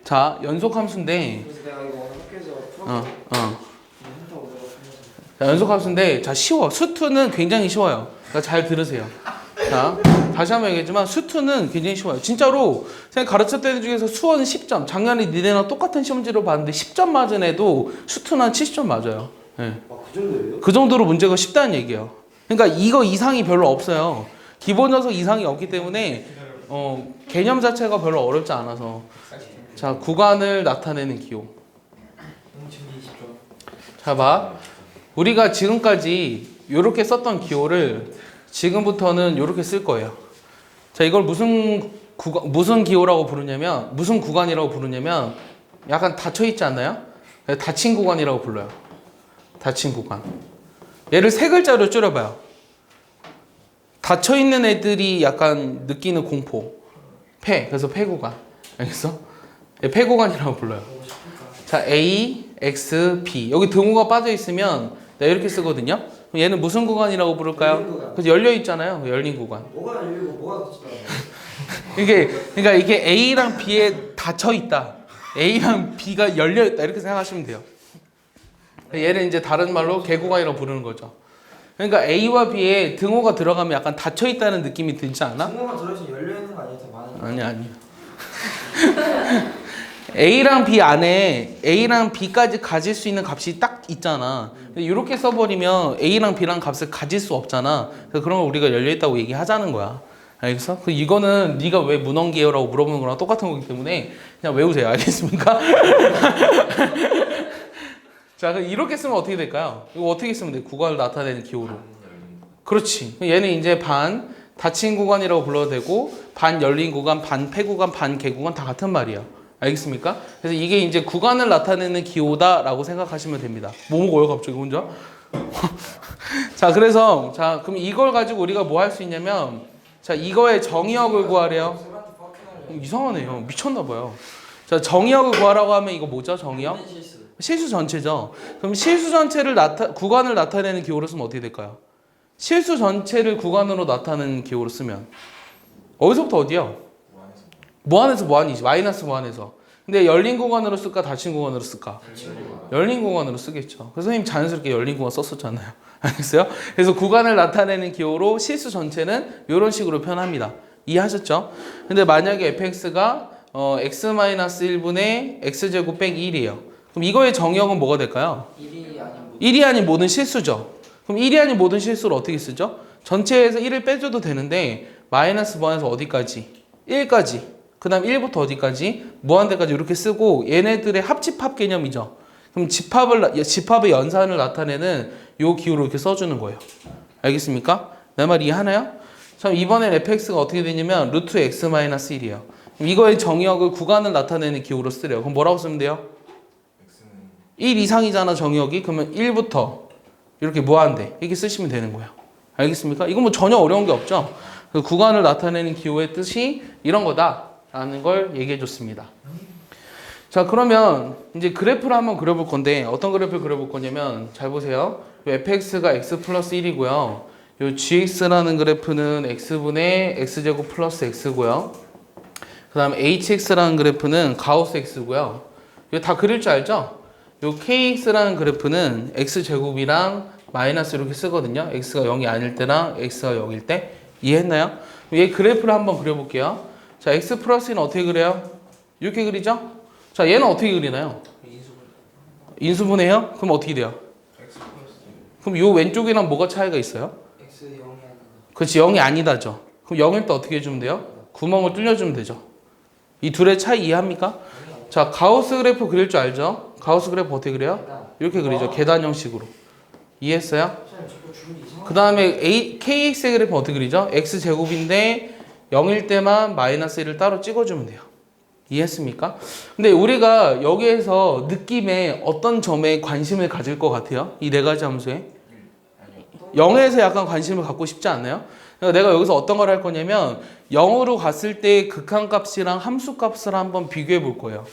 자, 연속 함수인데. 그래서 내가 이거 오늘 학교에서 풀었거든. 한다고 내가 풀면서. 자, 연속 함수인데, 자, 쉬워. 수투는 굉장히 쉬워요. 그러니까 잘 들으세요. 자, 다시 한번 얘기했지만 수투는 굉장히 쉬워요. 진짜로 선생님 가르쳤던 애 중에서 수원 10점. 작년에 니네랑 똑같은 시험지로 봤는데 10점 맞은 애도 수투는 한 70점 맞아요. 네. 그 정도예요? 그 정도로 문제가 쉽다는 얘기예요. 그러니까 이거 이상이 별로 없어요. 기본 녀석 이상이 없기 때문에 개념 자체가 별로 어렵지 않아서. 자, 구간을 나타내는 기호. 지금 20점. 자, 봐. 우리가 지금까지 이렇게 썼던 기호를 지금부터는 이렇게 쓸 거예요. 자, 이걸 무슨 기호라고 부르냐면, 무슨 구간이라고 부르냐면, 약간 닫혀 있지 않나요? 닫힌 구간이라고 불러요. 닫힌 구간. 얘를 세 글자로 줄여봐요. 닫혀 있는 애들이 약간 느끼는 공포. 그래서 폐구간. 알겠어? 폐구간이라고 불러요. 자, A, X, B. 여기 등호가 빠져 있으면 내가 이렇게 쓰거든요. 그럼 얘는 무슨 구간이라고 부를까요? 그래서 열려 있잖아요. 열린 구간. 뭐가 열리고 뭐가 닫히다. 그러니까 이게 A랑 B에 닫혀 있다. A랑 B가 열려 있다. 이렇게 생각하시면 돼요. 얘는 이제 다른 말로 개구간이라고 부르는 거죠. 그러니까 A와 B에 등호가 들어가면 약간 닫혀 있다는 느낌이 들지 않아? 등호만 들어있으면 열려있는 거 아니에요? 더 많은 거? 아니. A랑 B 안에 A랑 B까지 가질 수 있는 값이 딱 있잖아. 근데 이렇게 써버리면 A랑 B랑 값을 가질 수 없잖아. 그래서 그런 걸 우리가 열려있다고 얘기하자는 거야. 알겠어? 그 이거는 네가 왜 문헌기예요라고 물어보는 거랑 똑같은 거기 때문에 그냥 외우세요. 알겠습니까? 자, 그럼 이렇게 쓰면 어떻게 될까요? 이거 어떻게 쓰면 돼? 구간을 나타내는 기호로. 그렇지. 얘는 이제 반 닫힌 구간이라고 불러도 되고 반 열린 구간, 반 폐구간, 반 개구간 다 같은 말이야. 알겠습니까? 그래서 이게 이제 구간을 나타내는 기호다라고 생각하시면 됩니다. 뭐 먹어요, 갑자기 혼자? 자, 그래서 그럼 이걸 가지고 우리가 뭐 할 수 있냐면 자, 이거의 정의역을 구하래요. 이상하네요. 미쳤나 봐요. 자, 정의역을 구하라고 하면 이거 뭐죠? 정의역? 실수 전체죠. 그럼 실수 전체를 구간을 나타내는 기호로 쓰면 어떻게 될까요? 실수 전체를 구간으로 나타내는 기호로 쓰면 어디서부터 어디요? 무한에서 무한이지. 마이너스 무한에서. 근데 열린 구간으로 쓸까? 닫힌 구간으로 쓸까? 열린 구간으로 쓰겠죠. 그래서 선생님 자연스럽게 열린 구간 썼었잖아요. 알겠어요? 그래서 구간을 나타내는 기호로 실수 전체는 이런 식으로 표현합니다. 이해하셨죠? 근데 만약에 fx가 x-1분의 x제곱 빼기 1이에요. 그럼 이거의 정의역은 뭐가 될까요? 1이 아닌 모든 실수죠. 그럼 1이 아닌 모든 실수를 어떻게 쓰죠? 전체에서 1을 빼줘도 되는데 마이너스 무한에서 어디까지? 1까지. 그 다음 1부터 어디까지? 무한대까지 이렇게 쓰고 얘네들의 합집합 개념이죠. 그럼 집합의 연산을 나타내는 요 기호로 이렇게 써주는 거예요. 알겠습니까? 내 말 이해하나요? 참 이번엔 fx가 어떻게 되냐면 루트 x-1이에요. 그럼 이거의 정의역을 구간을 나타내는 기호로 쓰래요. 그럼 뭐라고 쓰면 돼요? 1 이상이잖아 정의역이. 그러면 1부터 이렇게 무한대 이렇게 쓰시면 되는 거예요. 알겠습니까? 이건 뭐 전혀 어려운 게 없죠. 그 구간을 나타내는 기호의 뜻이 이런 거다라는 걸 얘기해 줬습니다. 자, 그러면 이제 그래프를 한번 그려볼 건데 어떤 그래프를 그려볼 거냐면 잘 보세요. fx가 x 플러스 1이고요. 요 gx라는 그래프는 x분의 x제곱 플러스 x고요. 그 다음 hx라는 그래프는 가우스 x고요. 이거 다 그릴 줄 알죠? 요 kx라는 그래프는 x제곱이랑 마이너스 이렇게 쓰거든요. x가 0이 아닐 때랑 x가 0일 때. 이해했나요? 얘 그래프를 한번 그려볼게요. 자, x 플러스는 어떻게 그려요? 이렇게 그리죠? 자, 얘는 어떻게 그리나요? 인수분해요? 그럼 어떻게 돼요? 그럼 요 왼쪽이랑 뭐가 차이가 있어요? X 0이 아니다. 그렇지, 0이 아니다죠. 그럼 0일 때 어떻게 해주면 돼요? 구멍을 뚫려주면 되죠. 이 둘의 차이 이해합니까? 자, 가우스 그래프 그릴 줄 알죠? 가우스 그래프 어떻게 그려요? 계단. 이렇게 그리죠. 계단 형식으로. 이해했어요? 선생님 자꾸 주문이 이상하게. 그 다음에 KX의 그래프 어떻게 그리죠? X제곱인데 0일 때만 마이너스 1을 따로 찍어주면 돼요. 이해했습니까? 근데 우리가 여기에서 느낌에 어떤 점에 관심을 가질 것 같아요? 이 네 가지 함수에? 0에서 약간 관심을 갖고 싶지 않나요? 그러니까 내가 여기서 어떤 걸 할 거냐면 0으로 갔을 때 극한값이랑 함수값을 한번 비교해 볼 거예요.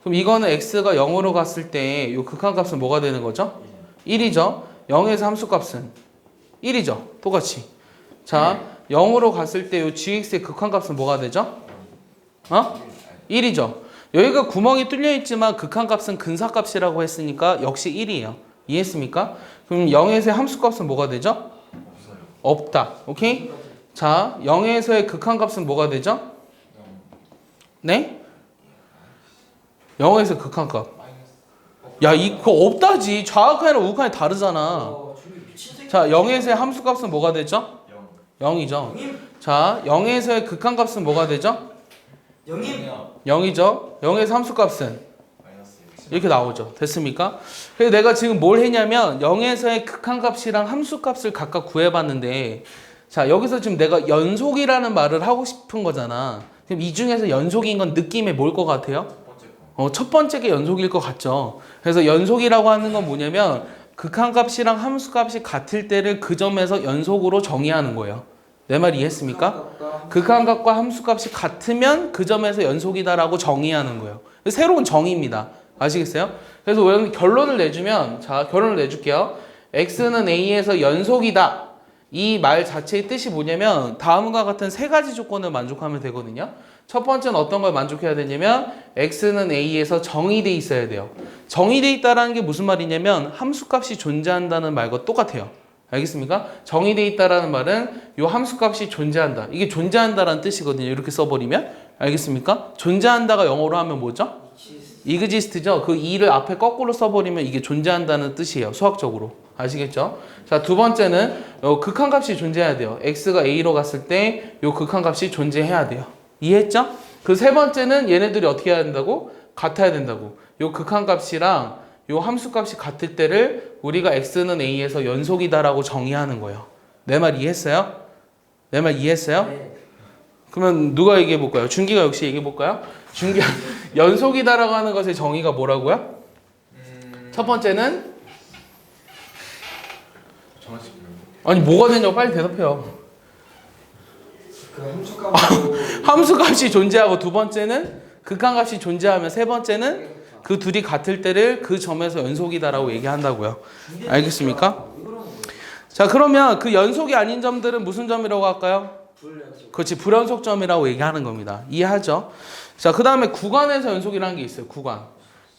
그럼 이거는 x가 0으로 갔을 때 이 극한값은 뭐가 되는 거죠? 1이죠. 0에서 함수값은 1이죠. 똑같이. 자, 0으로 갔을 때 이 gx의 극한값은 뭐가 되죠? 1이죠. 여기가 구멍이 뚫려 있지만 극한값은 근사값이라고 했으니까 역시 1이에요. 이해했습니까? 그럼 0에서의 함수값은 뭐가 되죠? 없다. 오케이? 자, 0에서의 극한값은 뭐가 되죠? 네? 0에서 극한값. 야, 이거 없다지. 좌극한이랑 우극한이 다르잖아. 준비 미친 새끼. 자, 0에서의 함수값은 뭐가 되죠? 0이죠. 영임. 자, 0에서의 극한값은 뭐가 되죠? 영임. 0이죠. 0에서 함수값은 이렇게 나오죠. 됐습니까? 그래서 내가 지금 뭘 했냐면 0에서의 극한값이랑 함수값을 각각 구해봤는데, 자, 여기서 지금 내가 연속이라는 말을 하고 싶은 거잖아. 그럼 이 중에서 연속인 건 느낌에 뭘 것 같아요? 첫 번째가 연속일 것 같죠. 그래서 연속이라고 하는 건 뭐냐면 극한값이랑 함수값이 같을 때를 그 점에서 연속으로 정의하는 거예요. 내 말 이해했습니까? 극한값과 함수값이 같으면 그 점에서 연속이다라고 정의하는 거예요. 새로운 정의입니다. 아시겠어요? 그래서 결론을 내주면, 자, 결론을 내줄게요. x는 a에서 연속이다. 이 말 자체의 뜻이 뭐냐면 다음과 같은 세 가지 조건을 만족하면 되거든요. 첫 번째는 어떤 걸 만족해야 되냐면 x는 a에서 정의돼 있어야 돼요. 정의돼 있다라는 게 무슨 말이냐면 함수값이 존재한다는 말과 똑같아요. 알겠습니까? 정의돼 있다라는 말은 이 함수값이 존재한다. 이게 존재한다라는 뜻이거든요. 이렇게 써버리면. 알겠습니까? 존재한다가 영어로 하면 뭐죠? 이그지스트죠. 그 이를 앞에 거꾸로 써버리면 이게 존재한다는 뜻이에요. 수학적으로. 아시겠죠? 자, 두 번째는 극한값이 존재해야 돼요. x가 a로 갔을 때 이 극한값이 존재해야 돼요. 이해했죠? 그 세 번째는 얘네들이 어떻게 해야 된다고? 같아야 된다고. 요 극한값이랑 요 함수값이 같을 때를 우리가 x는 a에서 연속이다라고 정의하는 거예요. 내 말 이해했어요? 내 말 이해했어요? 네. 그러면 누가 얘기해 볼까요? 준기가 역시 얘기해 볼까요? 준기가 연속이다라고 하는 것의 정의가 뭐라고요? 첫 번째는 아니 뭐가 되냐고 빨리 대답해요. 그 함수값으로 함수값이 존재하고 두 번째는 극한값이 존재하면 세 번째는 그 둘이 같을 때를 그 점에서 연속이다라고 얘기한다고요. 알겠습니까? 자, 그러면 그 연속이 아닌 점들은 무슨 점이라고 할까요? 불연속. 그렇지, 불연속점이라고 얘기하는 겁니다. 이해하죠? 자, 그 다음에 구간에서 연속이라는 게 있어요. 구간.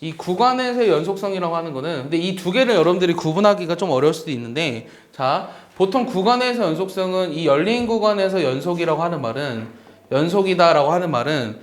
이 구간에서의 연속성이라고 하는 거는, 근데 이 두 개를 여러분들이 구분하기가 좀 어려울 수도 있는데, 자, 보통 구간에서 연속성은 이 열린 구간에서 연속이라고 하는 말은, 연속이다라고 하는 말은,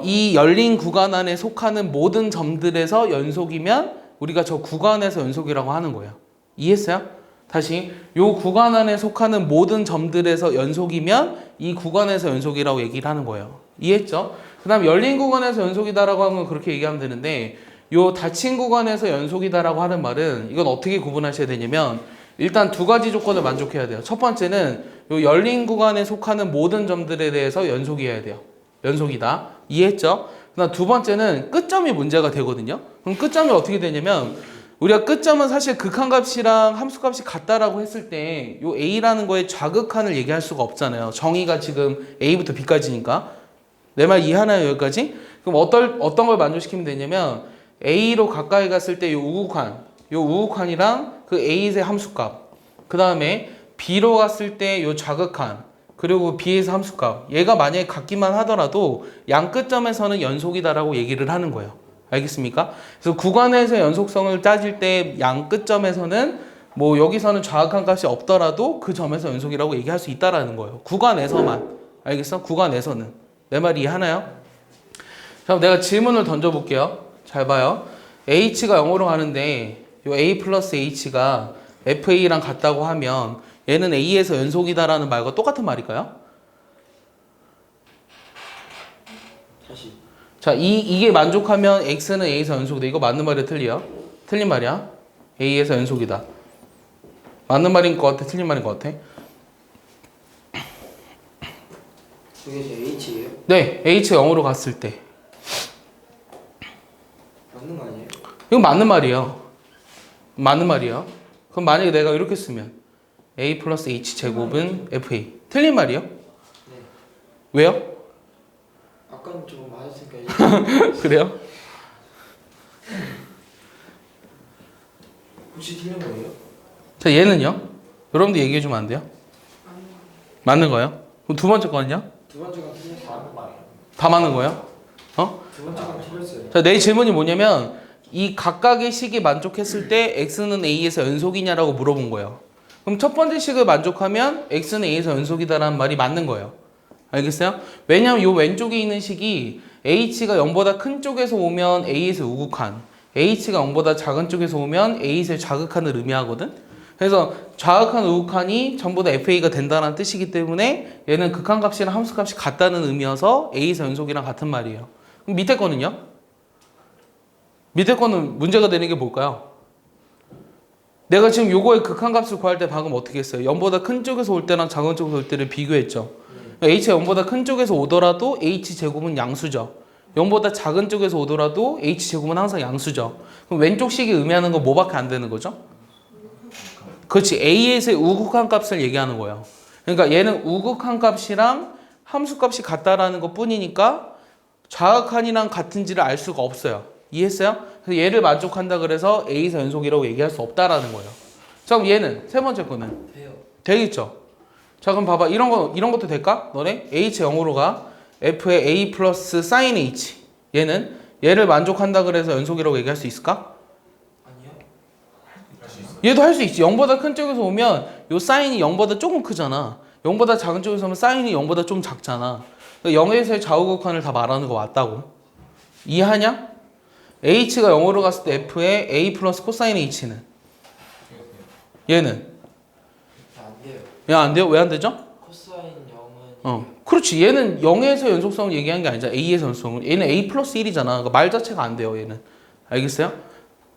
이 열린 구간 안에 속하는 모든 점들에서 연속이면 우리가 저 구간에서 연속이라고 하는 거예요. 이해했어요? 다시, 요 구간 안에 속하는 모든 점들에서 연속이면 이 구간에서 연속이라고 얘기를 하는 거예요. 이해했죠? 그 다음 열린 구간에서 연속이다라고 하는 건 그렇게 얘기하면 되는데, 요 닫힌 구간에서 연속이다라고 하는 말은 이건 어떻게 구분하셔야 되냐면 일단 두 가지 조건을 만족해야 돼요. 첫 번째는 요 열린 구간에 속하는 모든 점들에 대해서 연속이어야 돼요. 연속이다. 이해했죠? 그다음 두 번째는 끝점이 문제가 되거든요. 그럼 끝점이 어떻게 되냐면 우리가 끝점은 사실 극한값이랑 함수값이 같다라고 했을 때 요 a라는 거에 좌극한을 얘기할 수가 없잖아요. 정의가 지금 a부터 b까지니까. 내 말 이해하나요, 여기까지? 그럼 어떤 걸 만족시키면 되냐면 a로 가까이 갔을 때 요 우극한이랑 그 a의 함수값, 그 다음에 b로 갔을 때 요 좌극한, 그리고 b에서 함수값, 얘가 만약에 같기만 하더라도 양 끝점에서는 연속이다라고 얘기를 하는 거예요. 알겠습니까? 그래서 구간에서 연속성을 따질 때 양 끝점에서는 뭐 여기서는 좌극한 값이 없더라도 그 점에서 연속이라고 얘기할 수 있다라는 거예요. 구간에서만. 알겠어? 구간에서는. 내 말 이해하나요? 자, 내가 질문을 던져볼게요. 잘 봐요. h가 0으로 가는데 요 a 플러스 h가 fa랑 같다고 하면 얘는 a에서 연속이다라는 말과 똑같은 말일까요? 다시. 자, 이게 만족하면 x는 a에서 연속이다. 이거 맞는 말이야, 틀려? 틀린 말이야. a에서 연속이다. 맞는 말인 것 같아, 틀린 말인 것 같아? 저게 제 H예요? 네, h가 0으로 갔을 때. 맞는 거 아니에요? 이건 맞는 말이에요. 맞는 말이에요. 그럼 만약에 내가 이렇게 쓰면 a 플러스 h 제곱은 fa. 틀린 말이에요? 네. 왜요? 아까는 좀 맞았으니까 이제 그래요? 혹시 틀린 거예요? 자, 얘는요? 여러분들 얘기해 주면 안 돼요? 맞는 거예요? 그럼 두 번째 거는요? 두 번째 건 틀렸어요. 다 맞는 거예요? 어? 두 번째 건 틀렸어요. 자, 내 질문이 뭐냐면 이 각각의 식이 만족했을 때 x는 a에서 연속이냐라고 물어본 거예요. 그럼 첫 번째 식을 만족하면 x는 a에서 연속이다라는 말이 맞는 거예요. 알겠어요? 왜냐면 이 왼쪽에 있는 식이 h가 0보다 큰 쪽에서 오면 a에서 우극한, h가 0보다 작은 쪽에서 오면 a에서 좌극한을 의미하거든. 그래서 좌극한, 우극한이 전부 다 fa가 된다는 뜻이기 때문에 얘는 극한값이랑 함수값이 같다는 의미여서 a에서 연속이랑 같은 말이에요. 그럼 밑에 거는요? 밑에 거는 문제가 되는 게 뭘까요? 내가 지금 요거의 극한값을 구할 때 방금 어떻게 했어요? 0보다 큰 쪽에서 올 때랑 작은 쪽에서 올 때를 비교했죠. h가 0보다 큰 쪽에서 오더라도 h제곱은 양수죠. 0보다 작은 쪽에서 오더라도 h제곱은 항상 양수죠. 그럼 왼쪽 식이 의미하는 건 뭐밖에 안 되는 거죠? 그렇지. a에서의 우극한 값을 얘기하는 거예요. 그러니까 얘는 우극한 값이랑 함수값이 같다라는 것 뿐이니까 좌극한이랑 같은지를 알 수가 없어요. 이해했어요? 그래서 얘를 만족한다 그래서 a에서 연속이라고 얘기할 수 없다라는 거예요. 자, 그럼 얘는 세 번째 거는 돼요. 되겠죠? 자, 그럼 봐봐. 이런 것도 될까? 너네 h 0으로 가. f의 a 플러스 sin h. 얘를 만족한다 그래서 연속이라고 얘기할 수 있을까? 아니요? 얘도 할 수 있지. 0보다 큰 쪽에서 오면 요 사인이 0보다 조금 크잖아. 0보다 작은 쪽에서 오면 사인이 0보다 좀 작잖아. 0에서의 좌우극한을 다 말하는 거 맞다고. 이해하냐? h가 0으로 갔을 때 f의 a 플러스 코사인 h는 얘는 안 돼요. 얘 안 돼요? 왜 안 되죠? 코사인 0은 그렇지. 얘는 0에서 연속성을 얘기한 게 아니잖아. a에서 연속성을. 얘는 a 플러스 1이잖아. 그러니까 말 자체가 안 돼요. 얘는. 알겠어요?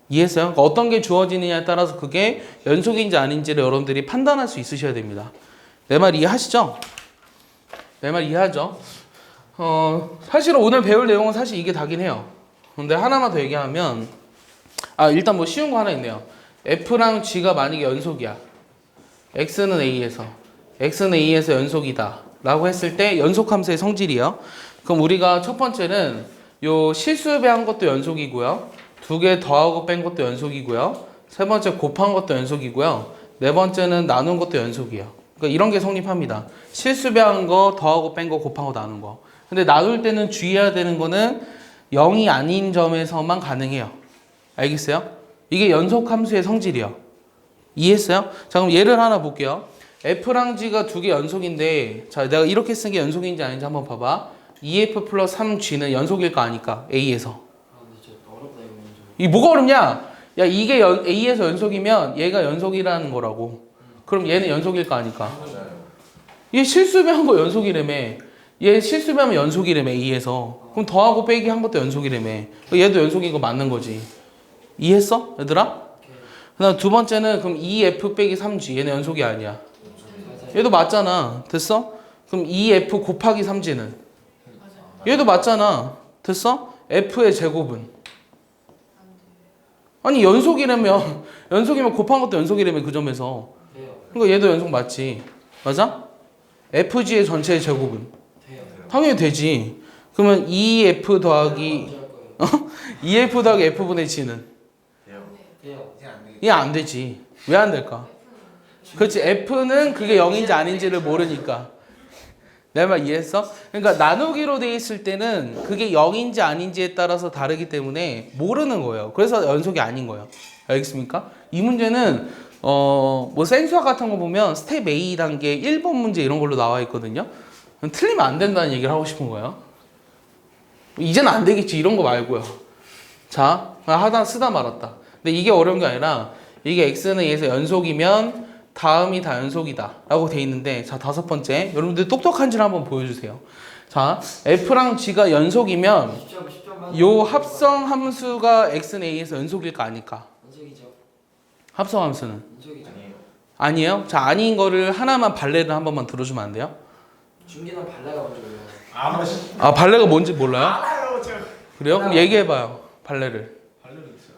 이해했어요? 그러니까 어떤 게 주어지느냐에 따라서 그게 연속인지 아닌지를 여러분들이 판단할 수 있으셔야 됩니다. 내 말 이해하시죠? 내 말 이해하죠? 사실 오늘 배울 내용은 사실 이게 다긴 해요. 근데 하나만 더 얘기하면 일단 뭐 쉬운 거 하나 있네요. F랑 G가 만약에 연속이야. X는 A에서 연속이다 라고 했을 때 연속함수의 성질이요. 그럼 우리가 첫 번째는 요 실수배한 것도 연속이고요. 두 개 더하고 뺀 것도 연속이고요. 세 번째 곱한 것도 연속이고요. 네 번째는 나눈 것도 연속이에요. 그러니까 이런 게 성립합니다. 실수배한 거, 더하고 뺀 거, 곱한 거, 나눈 거. 근데 나눌 때는 주의해야 되는 거는 0이 아닌 점에서만 가능해요. 알겠어요? 이게 연속함수의 성질이요. 이해했어요? 자, 그럼 예를 하나 볼게요. F랑 G가 두 개 연속인데, 자, 내가 이렇게 쓴 게 연속인지 아닌지 한번 봐봐. 2F 플러스 3G는 연속일까 아닐까? A에서. 근데 진짜 어렵다 이거 먼저. 이게 뭐가 어렵냐? 야, 이게 A에서 연속이면 얘가 연속이라는 거라고. 그럼 얘는 연속일까 아닐까? 얘 실수배한 거 연속이라며. 얘 실수배하면 연속이라며 A에서. 그럼 더하고 빼기 한 것도 연속이라며. 얘도 연속인 거 맞는 거지. 이해했어? 얘들아? 그다음 두 번째는 그럼 2F 빼기 3G. 얘는 연속이 아니야. 얘도 맞잖아. 됐어? 그럼 2F 곱하기 3G는? 얘도 맞잖아. 됐어? F의 제곱은? 아니 연속이라면 연속이면 곱한 것도 연속이라며 그 점에서. 돼요. 그러니까 얘도 연속 맞지. 맞아? FG의 전체의 제곱은? 돼요. 당연히 되지. 그러면 2F 더하기 먼저 할 거예요. 2F 더하기 F분의 G는? 돼요. 이제 안 되겠다. 이게 안 되지. 왜 안 될까? 그렇지. F는 그게 0인지 아닌지를 모르니까. 내 말 이해했어? 그러니까 나누기로 돼 있을 때는 그게 0인지 아닌지에 따라서 다르기 때문에 모르는 거예요. 그래서 연속이 아닌 거예요. 알겠습니까? 이 문제는 뭐 생수학 같은 거 보면 스텝 A 단계 1번 문제 이런 걸로 나와 있거든요. 틀리면 안 된다는 얘기를 하고 싶은 거예요. 이제는 안 되겠지 이런 거 말고요. 자, 하다 쓰다 말았다. 근데 이게 어려운 게 아니라 이게 X는 A에서 연속이면 다음이 다 연속이다 라고 돼 있는데, 자, 다섯 번째 여러분들 똑똑한지를 한번 보여주세요. 자, F랑 G가 연속이면 10점 요 합성 함수가 X는 A에서 연속일까 아닐까? 연속이죠. 합성 함수는 연속이죠. 아니에요. 아니에요? 자, 아닌 거를 하나만 발레를 한 번만 들어주면 안 돼요? 준기는 발레가 먼저 올라요. 아무리 아, 발레가 뭔지 몰라요? 알아요 제가. 그래요? 그럼 얘기해봐요. 발레를. 발레를 있어요.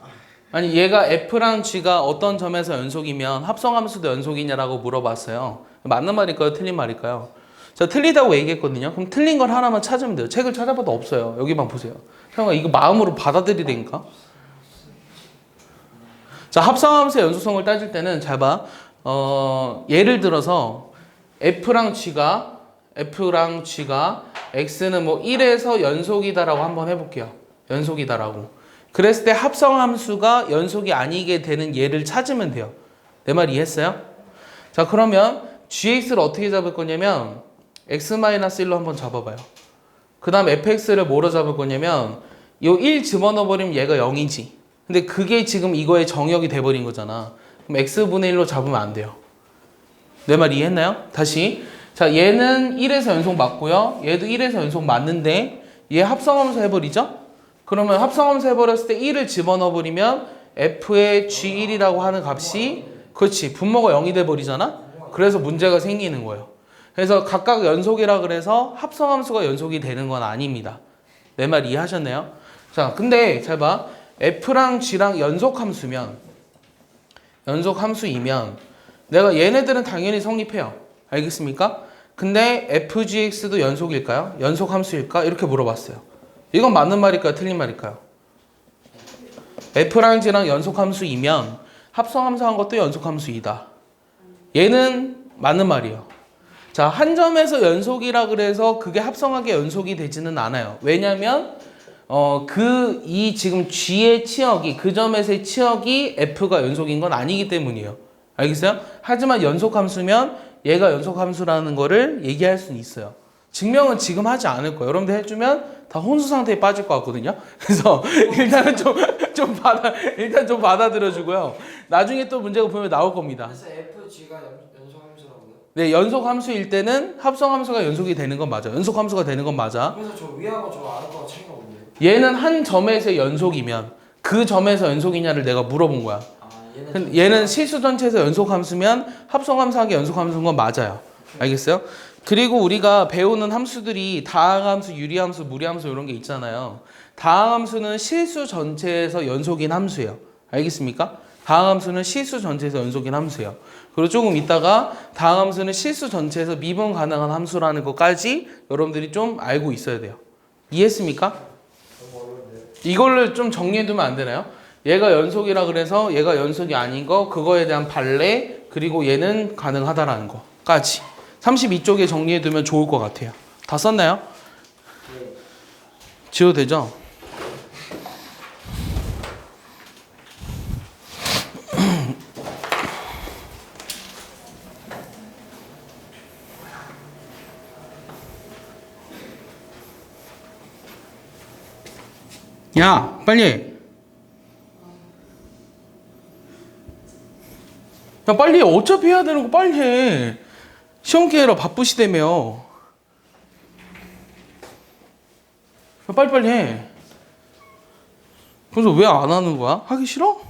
아니 얘가 F랑 G가 어떤 점에서 연속이면 합성함수도 연속이냐라고 물어봤어요. 맞는 말일까요? 틀린 말일까요? 자, 틀리다고 얘기했거든요. 그럼 틀린 걸 하나만 찾으면 돼요. 책을 찾아봐도 없어요. 여기만 보세요. 형아 이거 마음으로 받아들이라니까. 자, 합성함수의 연속성을 따질 때는 잘 봐. 예를 들어서 F랑 G가 X는 뭐 1에서 연속이다라고 한번 해볼게요. 연속이다라고. 그랬을 때 합성함수가 연속이 아니게 되는 예를 찾으면 돼요. 내 말 이해했어요? 자, 그러면 gx를 어떻게 잡을 거냐면 x-1로 한번 잡아봐요. 그 다음 fx를 뭐로 잡을 거냐면 요 1 집어넣어 버리면 얘가 0이지. 근데 그게 지금 이거의 정역이 돼버린 거잖아. 그럼 x분의 1로 잡으면 안 돼요. 내 말 이해했나요? 다시. 자, 얘는 1에서 연속 맞고요. 얘도 1에서 연속 맞는데 얘 합성함수 해버리죠? 그러면 합성함수 해버렸을 때 1을 집어넣어 버리면 f의 g1이라고 하는 값이 그렇지 분모가 0이 돼버리잖아. 그래서 문제가 생기는 거예요. 그래서 각각 연속이라 그래서 합성함수가 연속이 되는 건 아닙니다. 내 말 이해하셨나요? 자, 근데 잘 봐. f랑 g랑 연속함수면 내가 얘네들은 당연히 성립해요. 알겠습니까? 근데 fgx도 연속일까요? 연속함수일까? 이렇게 물어봤어요. 이건 맞는 말일까요? 틀린 말일까요? F랑 G랑 연속함수이면 합성함수한 것도 연속함수이다. 얘는 맞는 말이에요. 자, 한 점에서 연속이라 그래서 그게 합성하게 연속이 되지는 않아요. 왜냐면 이 지금 G의 치역이 그 점에서의 치역이 F가 연속인 건 아니기 때문이에요. 알겠어요? 하지만 연속함수면 얘가 연속함수라는 거를 얘기할 수는 있어요. 증명은 지금 하지 않을 거예요. 여러분들 해주면 다 혼수 상태에 빠질 것 같거든요. 그래서 일단은 좀 받아들여주고요. 나중에 또 문제가 분명히 나올 겁니다. 그래서 FG가 연속함수라고요? 네, 연속함수일 때는 합성함수가 연속이 되는 건 맞아. 연속함수가 되는 건 맞아. 그래서 저 위하고 저 아래하고 차이가 없네요. 얘는 한 점에서 연속이면 그 점에서 연속이냐를 내가 물어본 거야. 아, 얘는 실수 전체에서 연속함수면 합성함수하게 연속함수인 건 맞아요. 알겠어요? 그리고 우리가 배우는 함수들이 다항함수, 유리함수, 무리함수 이런 게 있잖아요. 다항함수는 실수 전체에서 연속인 함수예요. 알겠습니까? 다항함수는 실수 전체에서 연속인 함수예요. 그리고 조금 이따가 다항함수는 실수 전체에서 미분 가능한 함수라는 것까지 여러분들이 좀 알고 있어야 돼요. 이해했습니까? 이거를 좀 정리해두면 안 되나요? 얘가 연속이라 그래서 얘가 연속이 아닌 거, 그거에 대한 발레, 그리고 얘는 가능하다라는 거까지 32쪽에 정리해두면 좋을 것 같아요. 다 썼나요? 네. 지워도 되죠? 야, 빨리. 야, 빨리 해. 어차피 해야 되는 거 빨리 해. 시험 기회라 바쁘시다며. 야, 빨리빨리 해. 그래서 왜 안 하는 거야? 하기 싫어?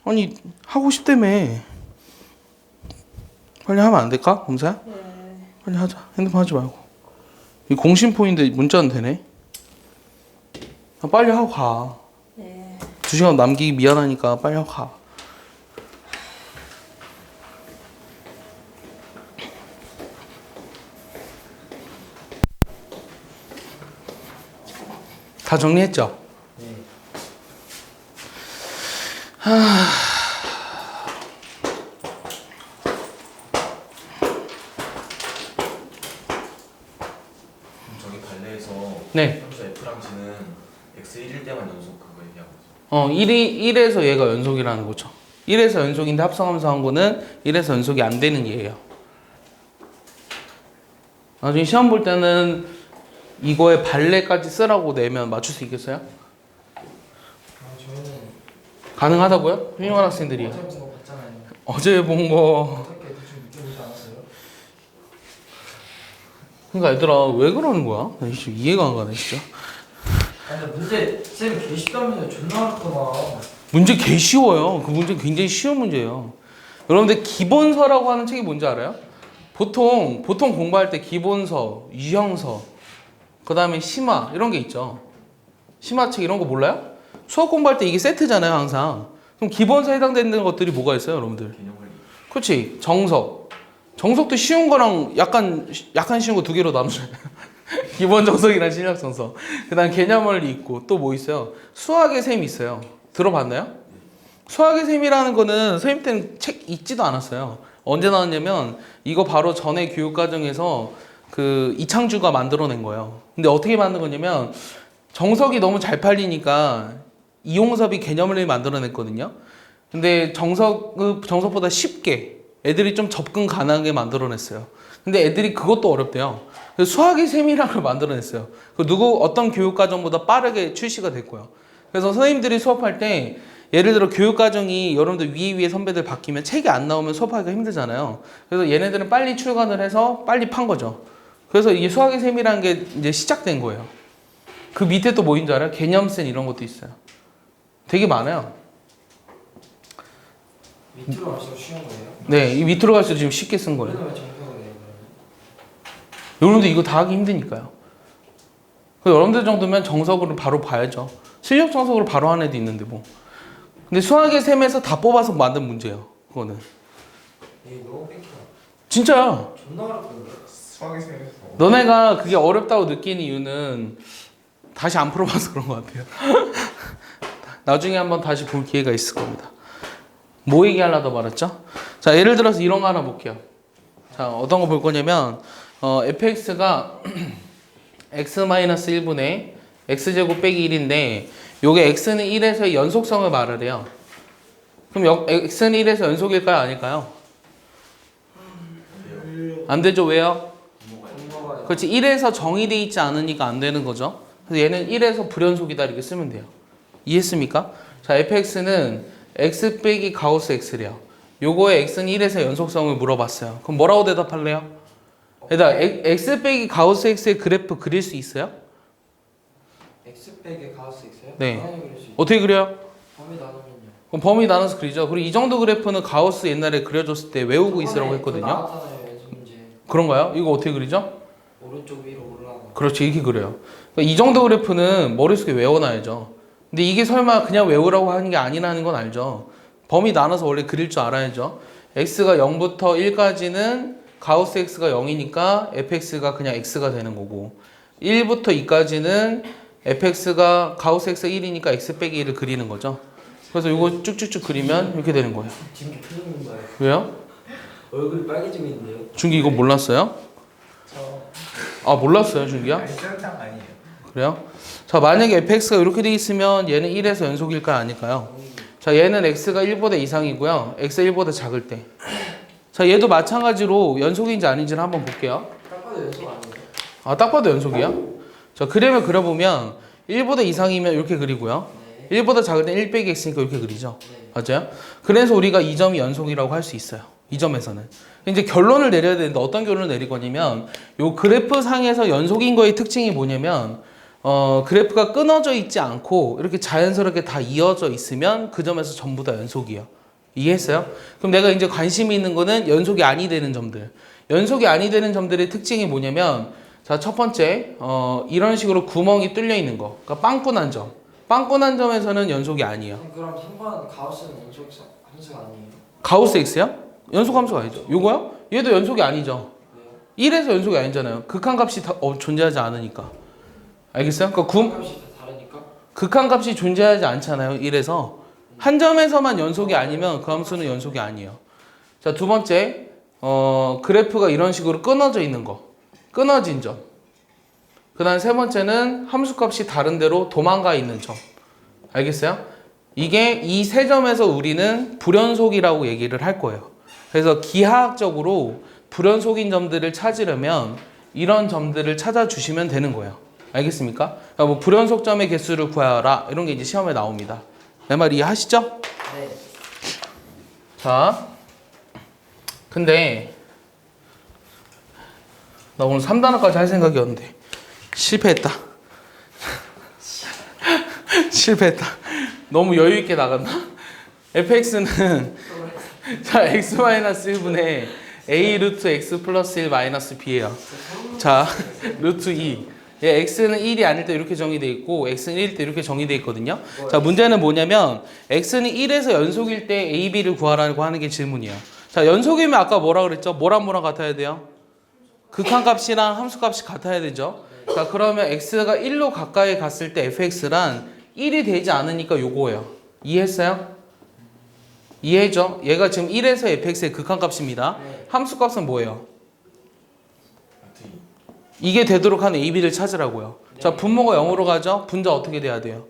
아니, 하고 싶다며. 빨리 하면 안 될까? 검사야? 빨리 하자. 핸드폰 하지 말고. 이 공심포인데 문자는 되네. 야, 빨리 하고 가. 2시간 남기기 미안하니까 빨리 하고 가. 다 정리했죠? 네. 저기 발레에서 네. 함수 F랑 G는 X 1일 때만 연속 그거 얘기하고 있어. 1에서 얘가 연속이라는 거죠. 1에서 연속인데 합성함수 한 거는 1에서 연속이 안 되는 예예요. 나중에 시험 볼 때는 이거에 발레까지 쓰라고 내면 맞출 수 있겠어요? 아, 저희는 가능하다고요? 훌륭한 학생들이. 어제 본거 봤잖아요. 어제 본 거. 어떻게 대충 느껴보지 않았어요? 그러니까 얘들아 왜 그러는 거야? 나 진짜 이해가 안 가네 진짜. 아니 근데 문제 쌤 게시판면서 존나 어렵더만. 문제 개 쉬워요. 그 문제 굉장히 쉬운 문제예요. 여러분들 기본서라고 하는 책이 뭔지 알아요? 보통 공부할 때 기본서, 유형서, 그 다음에 심화 이런 게 있죠. 심화책 이런 거 몰라요? 수학 공부할 때 이게 세트잖아요 항상. 그럼 기본서에 해당되는 것들이 뭐가 있어요 여러분들? 개념을 그렇지. 정석도 쉬운 거랑 약간 쉬운 거 두 개로 나누잖아요. 기본 정석이랑 실력 정석. 그다음 개념원리 있고 또 뭐 있어요? 수학의 셈이 있어요. 들어봤나요? 수학의 셈이라는 거는 선생님 때는 책 읽지도 않았어요. 언제 나왔냐면 이거 바로 전에 교육과정에서 그 이창주가 만들어낸 거예요. 근데 어떻게 만든 거냐면 정석이 너무 잘 팔리니까 이용섭이 개념을 만들어냈거든요. 근데 정석보다 쉽게 애들이 좀 접근 가능하게 만들어냈어요. 근데 애들이 그것도 어렵대요. 그래서 수학의 셈이라는 걸 만들어냈어요. 어떤 교육과정보다 빠르게 출시가 됐고요. 그래서 선생님들이 수업할 때 예를 들어 교육과정이 여러분들 위에 선배들 바뀌면 책이 안 나오면 수업하기가 힘들잖아요. 그래서 얘네들은 빨리 출간을 해서 빨리 판 거죠. 그래서 이게 수학의 셈이라는 게 이제 시작된 거예요. 그 밑에 또 뭐인 줄 알아요? 개념센 이런 것도 있어요. 되게 많아요. 밑으로 갈수록 쉬운 거예요? 네, 이 밑으로 갈수록 지금 쉽게 쓴 거예요. 그래서 왜 정석을 내요 그러면? 여러분들 이거 다 하기 힘드니까요. 여러분들 정도면 정석으로 바로 봐야죠. 실력 정석으로 바로 하는 애도 있는데 뭐. 근데 수학의 셈에서 다 뽑아서 만든 문제예요. 그거는. 에이 너무 뺏겨. 진짜야. 존나 어렵던데. 수학의 셈에서 너네가 그게 어렵다고 느끼는 이유는 다시 안 풀어봐서 그런 것 같아요. 나중에 한번 다시 볼 기회가 있을 겁니다. 뭐 얘기하려다 말았죠? 자, 예를 들어서 이런 거 하나 볼게요. 자, 어떤 거 볼 거냐면 fx가 x-1분의 x제곱 빼기 1인데 요게 x는 1에서의 연속성을 말을 해요. 그럼 x는 1에서 연속일까요? 아닐까요? 안 되죠. 왜요? 공부가 그렇지. 1에서 정의되어 있지 않으니까 안 되는 거죠. 그래서 얘는 1에서 불연속이다 이렇게 쓰면 돼요. 이해했습니까? 자, fx는 x 빼기 가우스 x래요. 요거의 x는 1에서 연속성을 물어봤어요. 그럼 뭐라고 대답할래요? 얘들아, x 빼기 가우스 x의 그래프 그릴 수 있어요? X 빼기 가우스 X요? 네. 당연히 그릴 수 있죠. 어떻게 그려요? 범위 나누면요. 그럼 범위 나눠서 그리죠. 그리고 이 정도 그래프는 가우스 옛날에 그려줬을 때 외우고 있으라고 했거든요. 나왔잖아요 연습 문제. 그런가요? 이거 어떻게 그리죠? 오른쪽 위로 올라가. 그렇지, 이렇게 그려요. 그러니까 이 정도 그래프는 머릿속에 외워놔야죠. 근데 이게 설마 그냥 외우라고 하는 게 아니라는 건 알죠. 범위 나눠서 원래 그릴 줄 알아야죠. x가 0부터 1까지는 가우스 x가 0이니까 fx가 그냥 x가 되는 거고 1부터 2까지는 fx가 가우스 x가 1이니까 x 빼기 1을 그리는 거죠. 그래서 이거 쭉쭉쭉 그리면 이렇게 되는 거예요. 지금 표정인 거예요. 왜요? 얼굴이 빨개지고 있는데요. 준기 이거 몰랐어요? 저 아, 몰랐어요, 준기야? 아니 쌤탕 아니에요. 그래요? 자, 만약에 fx가 이렇게 돼 있으면 얘는 1에서 연속일까요? 아닐까요? 자, 얘는 x가 1보다 이상이고요. x가 1보다 작을 때. 자, 얘도 마찬가지로 연속인지 아닌지를 한번 볼게요. 딱 봐도 연속 아니에요? 아, 딱 봐도 연속이야? 자, 그림을 그려보면 1보다 이상이면 이렇게 그리고요. 네. 1보다 작을 땐 1 빼기 x니까 이렇게 그리죠. 네. 맞아요? 그래서 우리가 이 점이 연속이라고 할 수 있어요. 이 점에서는. 이제 결론을 내려야 되는데 어떤 결론을 내릴 거냐면 요 그래프 상에서 연속인 거의 특징이 뭐냐면 그래프가 끊어져 있지 않고 이렇게 자연스럽게 다 이어져 있으면 그 점에서 전부 다 연속이에요. 이해했어요? 그럼 내가 이제 관심이 있는 거는 연속이 아니 되는 점들. 연속이 아니 되는 점들의 특징이 뭐냐면 자, 첫 번째 이런 식으로 구멍이 뚫려 있는 거. 그러니까 빵꾸난 점. 빵꾸난 점에서는 연속이 아니에요. 그럼 3번 가우스는 연속 함수가 아니에요? 가우스 x요? 연속 함수가 아니죠. 요거요? 얘도 연속이 아니죠. 왜요? 1에서 연속이 아니잖아요. 극한값이 존재하지 않으니까. 알겠어요? 그러니까 값이 다 다르니까? 극한값이 존재하지 않잖아요. 1에서. 한 점에서만 연속이 아니면 그 함수는 연속이 아니에요. 자, 두 번째. 그래프가 이런 식으로 끊어져 있는 거. 끊어진 점. 그 다음 세 번째는 함수값이 다른 데로 도망가 있는 점. 알겠어요? 이게 이 세 점에서 우리는 불연속이라고 얘기를 할 거예요. 그래서 기하학적으로 불연속인 점들을 찾으려면 이런 점들을 찾아주시면 되는 거예요. 알겠습니까? 그러니까 뭐 불연속점의 개수를 구하라 이런 게 이제 시험에 나옵니다. 내 말 이해하시죠? 네. 자, 근데 나 오늘 3단원까지 할 생각이었는데 실패했다. 실패했다. 너무 여유 있게 나갔나? fx는 자 x-1분의 a 루트 x 플러스 1 마이너스 b예요. 자 루트 2. 예, x는 1이 아닐 때 이렇게 정의돼 있고 x는 1일 때 이렇게 정의돼 있거든요. 자 문제는 뭐냐면 x는 1에서 연속일 때 a, b를 구하라고 하는 게 질문이에요. 자 연속이면 아까 뭐라 그랬죠? 뭐랑 같아야 돼요? 극한값이랑 함수값이 같아야 되죠. 자 그러면 x가 1로 가까이 갔을 때 fx란 1이 되지 않으니까 요거예요. 이해했어요? 이해죠? 얘가 지금 1에서 fx의 극한값입니다. 함수값은 뭐예요? 이게 되도록 하는 a, b를 찾으라고요. 자 분모가 0으로 가죠? 분자 어떻게 돼야 돼요?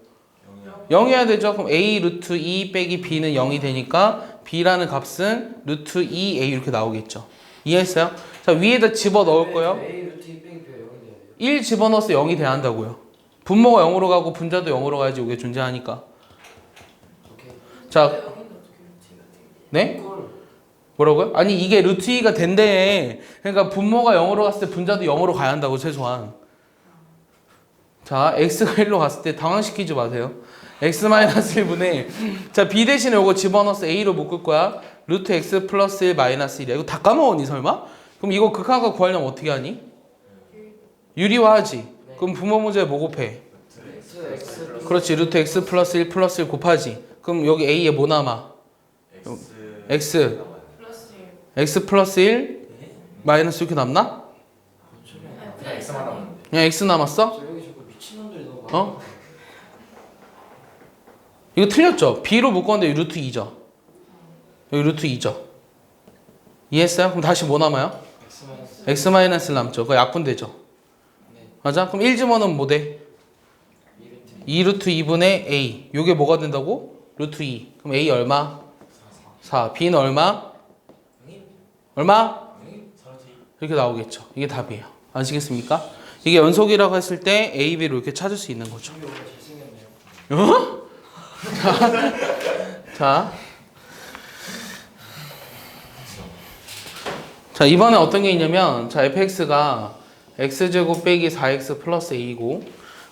0이어야 되죠? 그럼 a 루트 2 빼기 b는 0이 되니까 b라는 값은 루트 2a 이렇게 나오겠죠. 이해했어요? 자 위에다 집어넣을 거예요. A 루트 2 빼기 B가 0이 돼야 돼요. 1 집어넣어서 0이 돼야 한다고요. 분모가 0으로 가고 분자도 0으로 가야지 이게 존재하니까. 오케이. 자, 네? 뭐라고요? 아니 이게 루트 2가 된대. 그러니까 분모가 0으로 갔을 때 분자도 0으로 가야 한다고 최소한. 자 x가 1로 갔을 때 당황시키지 마세요. x-1분의 자 b 대신에 이거 집어넣어서 a로 묶을 거야. 루트 x 플러스 1 마이너스 1이야. 이거 다 까먹었니 설마? 그럼 이거 극한값 구하려면 어떻게 하니? 유리화하지. 그럼 분모 문제에 뭐 곱해? 그렇지. 루트 x 플러스 1 플러스 1 곱하지. 그럼 여기 a에 뭐 남아? x 플러스 1 마이너스 이렇게 남나? 그냥 x만 남았는데. 그냥 x 남았어? 저 여기 자꾸 미친놈들이 너무 많아. 어? 이거 틀렸죠? b로 묶었는데 루트 2죠? 여기 루트 2죠? 이해했어요? 그럼 다시 뭐 남아요? x-1 남죠. 그거 약분되죠? 네. 맞아? 그럼 1 집어넣으면 뭐 돼? 2루트 2분의 a. 요게 뭐가 된다고? 루트 2. 그럼 a 얼마? 4. b는 얼마? 얼마? 이렇게 나오겠죠. 이게 답이에요. 아시겠습니까? 이게 연속이라고 했을 때 a, b로 이렇게 찾을 수 있는 거죠. 저기 오늘 잘생겼네요. 어? 자, 자 이번에 어떤 게 있냐면 자 fx가 x제곱 빼기 4x 플러스 a고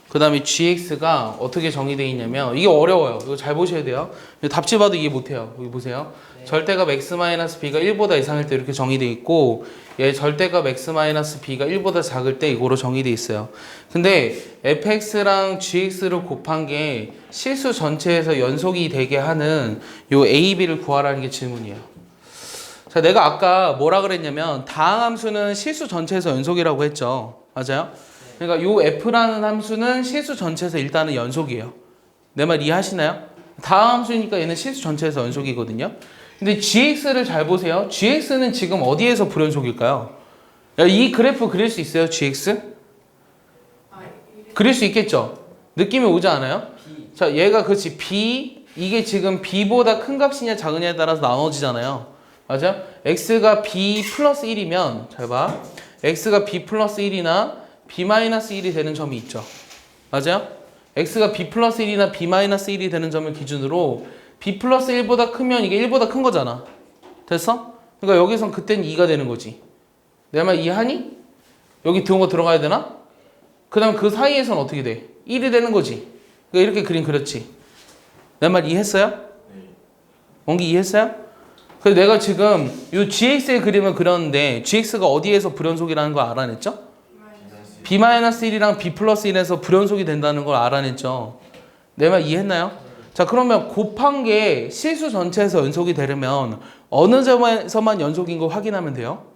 그 다음에 gx가 어떻게 정의되어 있냐면 이게 어려워요. 이거 잘 보셔야 돼요. 답지 봐도 이해 못해요. 여기 보세요. 절대값 x-b가 1보다 이상일 때 이렇게 정의되어 있고 얘 절대값 x-b가 1보다 작을 때 이거로 정의되어 있어요. 근데 fx랑 gx를 곱한 게 실수 전체에서 연속이 되게 하는 요 a, b를 구하라는 게 질문이에요. 자, 내가 아까 뭐라 그랬냐면 다항함수는 실수 전체에서 연속이라고 했죠. 맞아요? 그러니까 요 f라는 함수는 실수 전체에서 일단은 연속이에요. 내 말 이해하시나요? 다항함수니까 얘는 실수 전체에서 연속이거든요. 근데 gx를 잘 보세요. gx는 지금 어디에서 불연속일까요? 이 그래프 그릴 수 있어요? gx? 그릴 수 있겠죠? 느낌이 오지 않아요? 자, 얘가 그렇지 b 이게 지금 b보다 큰 값이냐 작으냐에 따라서 나눠지잖아요. 맞아? x가 b 플러스 1이면 잘 봐. x가 b 플러스 1이나 b 마이너스 1이 되는 점이 있죠. 맞아요? x가 b 플러스 1이나 b 마이너스 1이 되는 점을 기준으로 b 플러스 1보다 크면 이게 1보다 큰 거잖아. 됐어? 그러니까 여기선 그땐 2가 되는 거지. 내 말 이해하니? 여기 들어온 거 들어가야 되나? 그 다음 그 사이에선 어떻게 돼? 1이 되는 거지. 그러니까 이렇게 그림 그렸지. 내 말 이해했어요? 원기 이해했어요? 그래서 내가 지금 이 gx의 그림을 그렸는데 gx가 어디에서 불연속이라는 걸 알아냈죠? b-1이랑 b 플러스 1에서 불연속이 된다는 걸 알아냈죠. 내 말 이해했나요? 자 그러면 곱한 게 실수 전체에서 연속이 되려면 어느 점에서만 연속인 거 확인하면 돼요?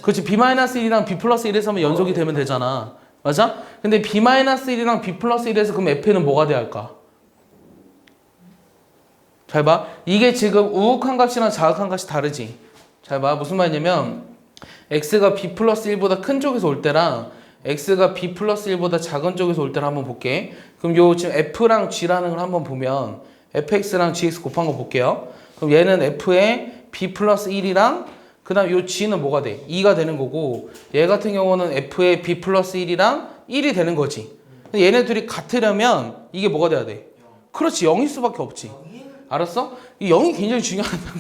그렇지. b-1이랑 b 플러스 1에서만 연속이 되면 되잖아. 맞아? 근데 b-1이랑 b 플러스 1에서 그럼 f는 뭐가 돼야 할까? 잘 봐. 이게 지금 우극한 값이랑 자극한 값이 다르지. 잘 봐. 무슨 말이냐면 x가 b 플러스 1보다 큰 쪽에서 올 때랑 x가 b 플러스 1보다 작은 쪽에서 올 때를 한번 볼게. 그럼 요 지금 f랑 g라는 걸 한번 보면 fx랑 gx 곱한 거 볼게요. 그럼 얘는 f에 b 플러스 1이랑 그 다음 요 g는 뭐가 돼? 2가 되는 거고 얘 같은 경우는 f에 b 플러스 1이랑 1이 되는 거지. 근데 얘네 둘이 같으려면 이게 뭐가 돼야 돼? 그렇지. 0일 수밖에 없지. 알았어? 이 0이 굉장히 중요하다고.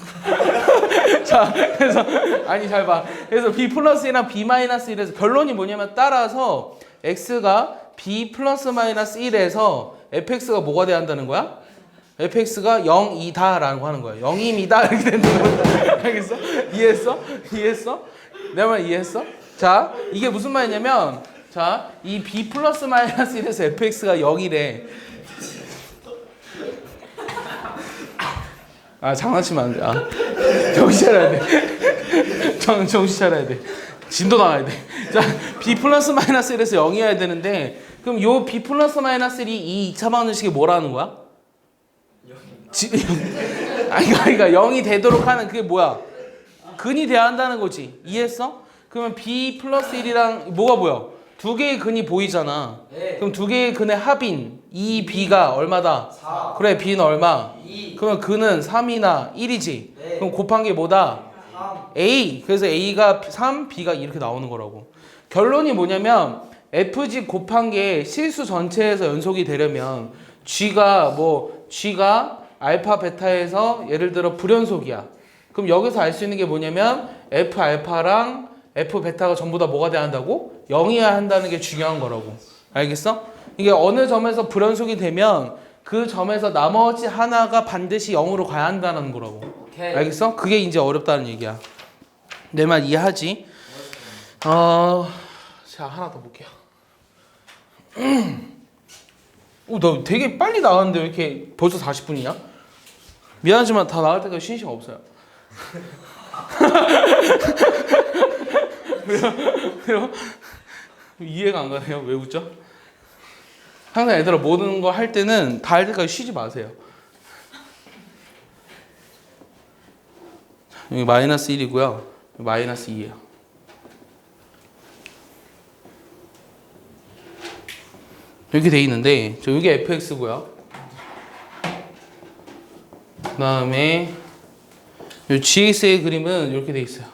자, 그래서 아니 잘 봐. 그래서 b 플러스 1이랑 b 마이너스 1에서 결론이 뭐냐면 따라서 x가 b 플러스 마이너스 1에서 fx가 뭐가 돼야 한다는 거야? fx가 0이다라고 하는 거야. 0입니다 이렇게 된다는 거야. 알겠어? 이해했어? 이해했어? 내 말 이해했어? 자, 이게 무슨 말이냐면 자, 이 b 플러스 마이너스 1에서 fx가 0이래. 아, 장난치면 안 돼. 아, 정신 차려야 돼. 정신 차려야 돼. 진도 나와야 돼. 자, b 플러스 마이너스 1에서 0이어야 되는데 그럼 요 b 플러스 마이너스 1이 이 2차 방정식이 뭐라는 거야? 아니, 그러니까 0이 되도록 하는 그게 뭐야? 근이 돼야 한다는 거지. 이해했어? 그러면 b 플러스 1이랑 뭐가 보여? 두 개의 근이 보이잖아. 네. 그럼 두 개의 근의 합인 이 b가 얼마다? 4. 그래, b는 얼마? 2. 그러면 근은 3이나 1이지. 네. 그럼 곱한 게 뭐다? 3. a. 그래서 a가 3, b가 이렇게 나오는 거라고. 결론이 뭐냐면 fg 곱한 게 실수 전체에서 연속이 되려면 g가 알파 베타에서 예를 들어 불연속이야. 그럼 여기서 알 수 있는 게 뭐냐면 f 알파랑 f 베타가 전부 다 뭐가 돼야 한다고? 0이어야 한다는 게 중요한 거라고. 알겠어? 이게 어느 점에서 불연속이 되면 그 점에서 나머지 하나가 반드시 0으로 가야 한다는 거라고. 오케이. 알겠어? 그게 이제 어렵다는 얘기야. 내 말 이해하지? 자, 하나 더 볼게요. 너 되게 빨리 나왔는데 왜 이렇게 벌써 40분이냐? 미안하지만 다 나갈 때까지 쉬는 시간 없어요. 왜요? 이해가 안 가네요. 왜 웃죠? 항상 얘들아 모든 거 할 때는 다 할 때까지 쉬지 마세요. 여기 마이너스 1이고요. 마이너스 2예요. 이렇게 돼 있는데 여기 fx고요. 그 다음에 이 gx의 그림은 이렇게 돼 있어요.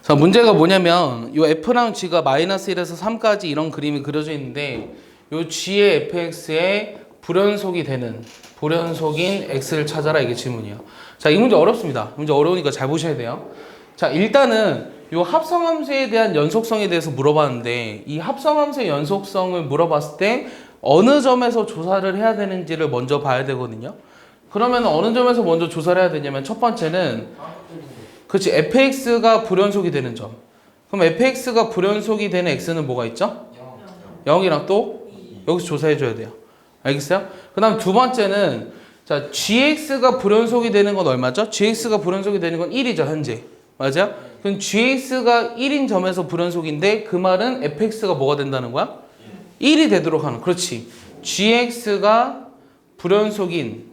자, 문제가 뭐냐면 이 f랑 g가 마이너스 1에서 3까지 이런 그림이 그려져 있는데 이 g의 fx의 불연속이 되는 불연속인 x를 찾아라, 이게 질문이에요. 자, 이 문제 어렵습니다. 이 문제 어려우니까 잘 보셔야 돼요. 자, 일단은 이 합성함수에 대한 연속성에 대해서 물어봤는데 이 합성함수의 연속성을 물어봤을 때 어느 점에서 조사를 해야 되는지를 먼저 봐야 되거든요. 그러면 어느 점에서 먼저 조사를 해야 되냐면 첫 번째는 그렇지, fx가 불연속이 되는 점. 그럼 fx가 불연속이 되는 x는 뭐가 있죠? 0이랑 또 여기서 조사해 줘야 돼요. 알겠어요? 그 다음 두 번째는 자, gx가 불연속이 되는 건 얼마죠? gx가 불연속이 되는 건 1이죠, 현재. 맞아요? 그럼 gx가 1인 점에서 불연속인데 그 말은 fx가 뭐가 된다는 거야? 1이 되도록 하는. 그렇지. gx가 불연속인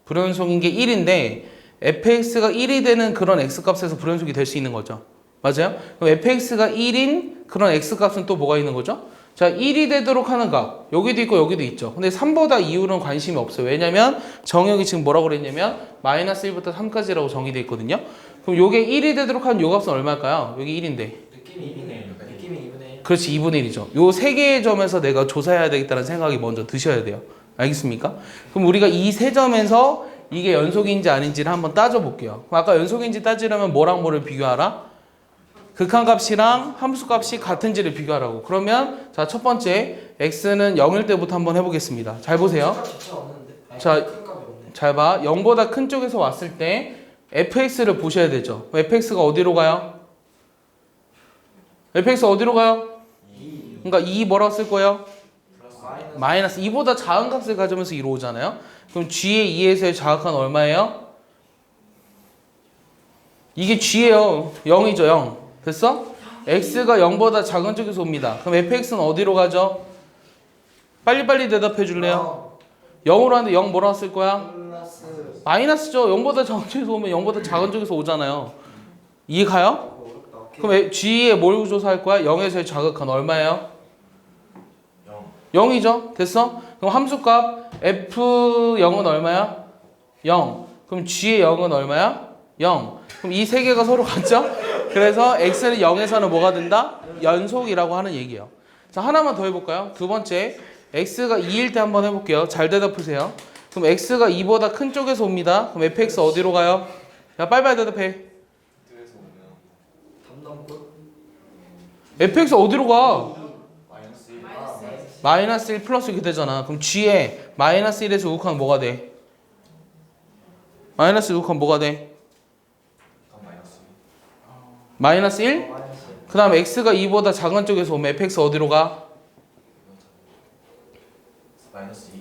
게 1인데 fx가 1이 되는 그런 x값에서 불연속이 될 수 있는 거죠. 맞아요? 그럼 fx가 1인 그런 x값은 또 뭐가 있는 거죠? 자, 1이 되도록 하는 값. 여기도 있고 여기도 있죠. 근데 3보다 이후로는 관심이 없어요. 왜냐면 정역이 지금 뭐라고 그랬냐면 마이너스 1부터 3까지라고 정의되어 있거든요. 그럼 요게 1이 되도록 하는 요 값은 얼마일까요? 여기 1인데. 느낌이 2분의 1. 느낌이 2분의 1. 그렇지, 2분의 1이죠. 요 세 개의 점에서 내가 조사해야 되겠다는 생각이 먼저 드셔야 돼요. 알겠습니까? 그럼 우리가 이 세 점에서 이게 연속인지 아닌지를 한번 따져볼게요. 그럼 아까 연속인지 따지려면 뭐랑 뭐를 비교하라? 극한값이랑 함수값이 같은지를 비교하라고. 그러면 자, 첫 번째 x는 0일 때부터 한번 해보겠습니다. 잘 보세요. 자체가 없는데. 아니, 자, 큰 값이 없네. 잘 봐. 0보다 큰 쪽에서 왔을 때 fx를 보셔야 되죠. fx가 어디로 가요? fx 어디로 가요? 2. 그러니까 2 뭐라고 쓸 거예요? 마이너스. 마이너스 2보다 작은 값을 가져오면서 2로 오잖아요. 그럼 g의 2에서의 자각한 얼마예요? 이게 g예요. 0이죠, 0. 됐어? x가 0보다 작은 쪽에서 옵니다. 그럼 fx는 어디로 가죠? 빨리빨리 대답해 줄래요? 0으로 하는데 0 뭐라고 쓸 거야? 플러스. 마이너스죠. 0보다 작은 쪽에서 오면 0보다 작은 쪽에서 오잖아요. 이해 가요? 어렵다. 오케이. 그럼 g에 뭘 조사할 거야? 0에서의 자극한 얼마예요? 0이죠. 됐어? 그럼 함수값 f0은 얼마야? 0. 그럼 g의 0은 얼마야? 0. 그럼 이 세 개가 서로 같죠? 그래서 x는 0에서는 뭐가 된다? 연속이라고 하는 얘기예요. 자, 하나만 더 해볼까요? 두 번째, x가 2일 때 한번 해볼게요. 잘 대답하세요. 그럼 x가 2보다 큰 쪽에서 옵니다. 그럼 fx 어디로 가요? 야, 빨리빨리 대답해. 그래서 오면 담당꾼? fx 어디로 가? 마이너스 1. 마이너스 1 플러스 이렇게 되잖아. 그럼 g에 마이너스 1에서 우극하면 뭐가 돼? 마이너스 우극하면 뭐가 돼? 마이너스 1. 마이너스 1? 마이너스. 그 다음 x가 2보다 작은 쪽에서 오면 fx 어디로 가? 마이너스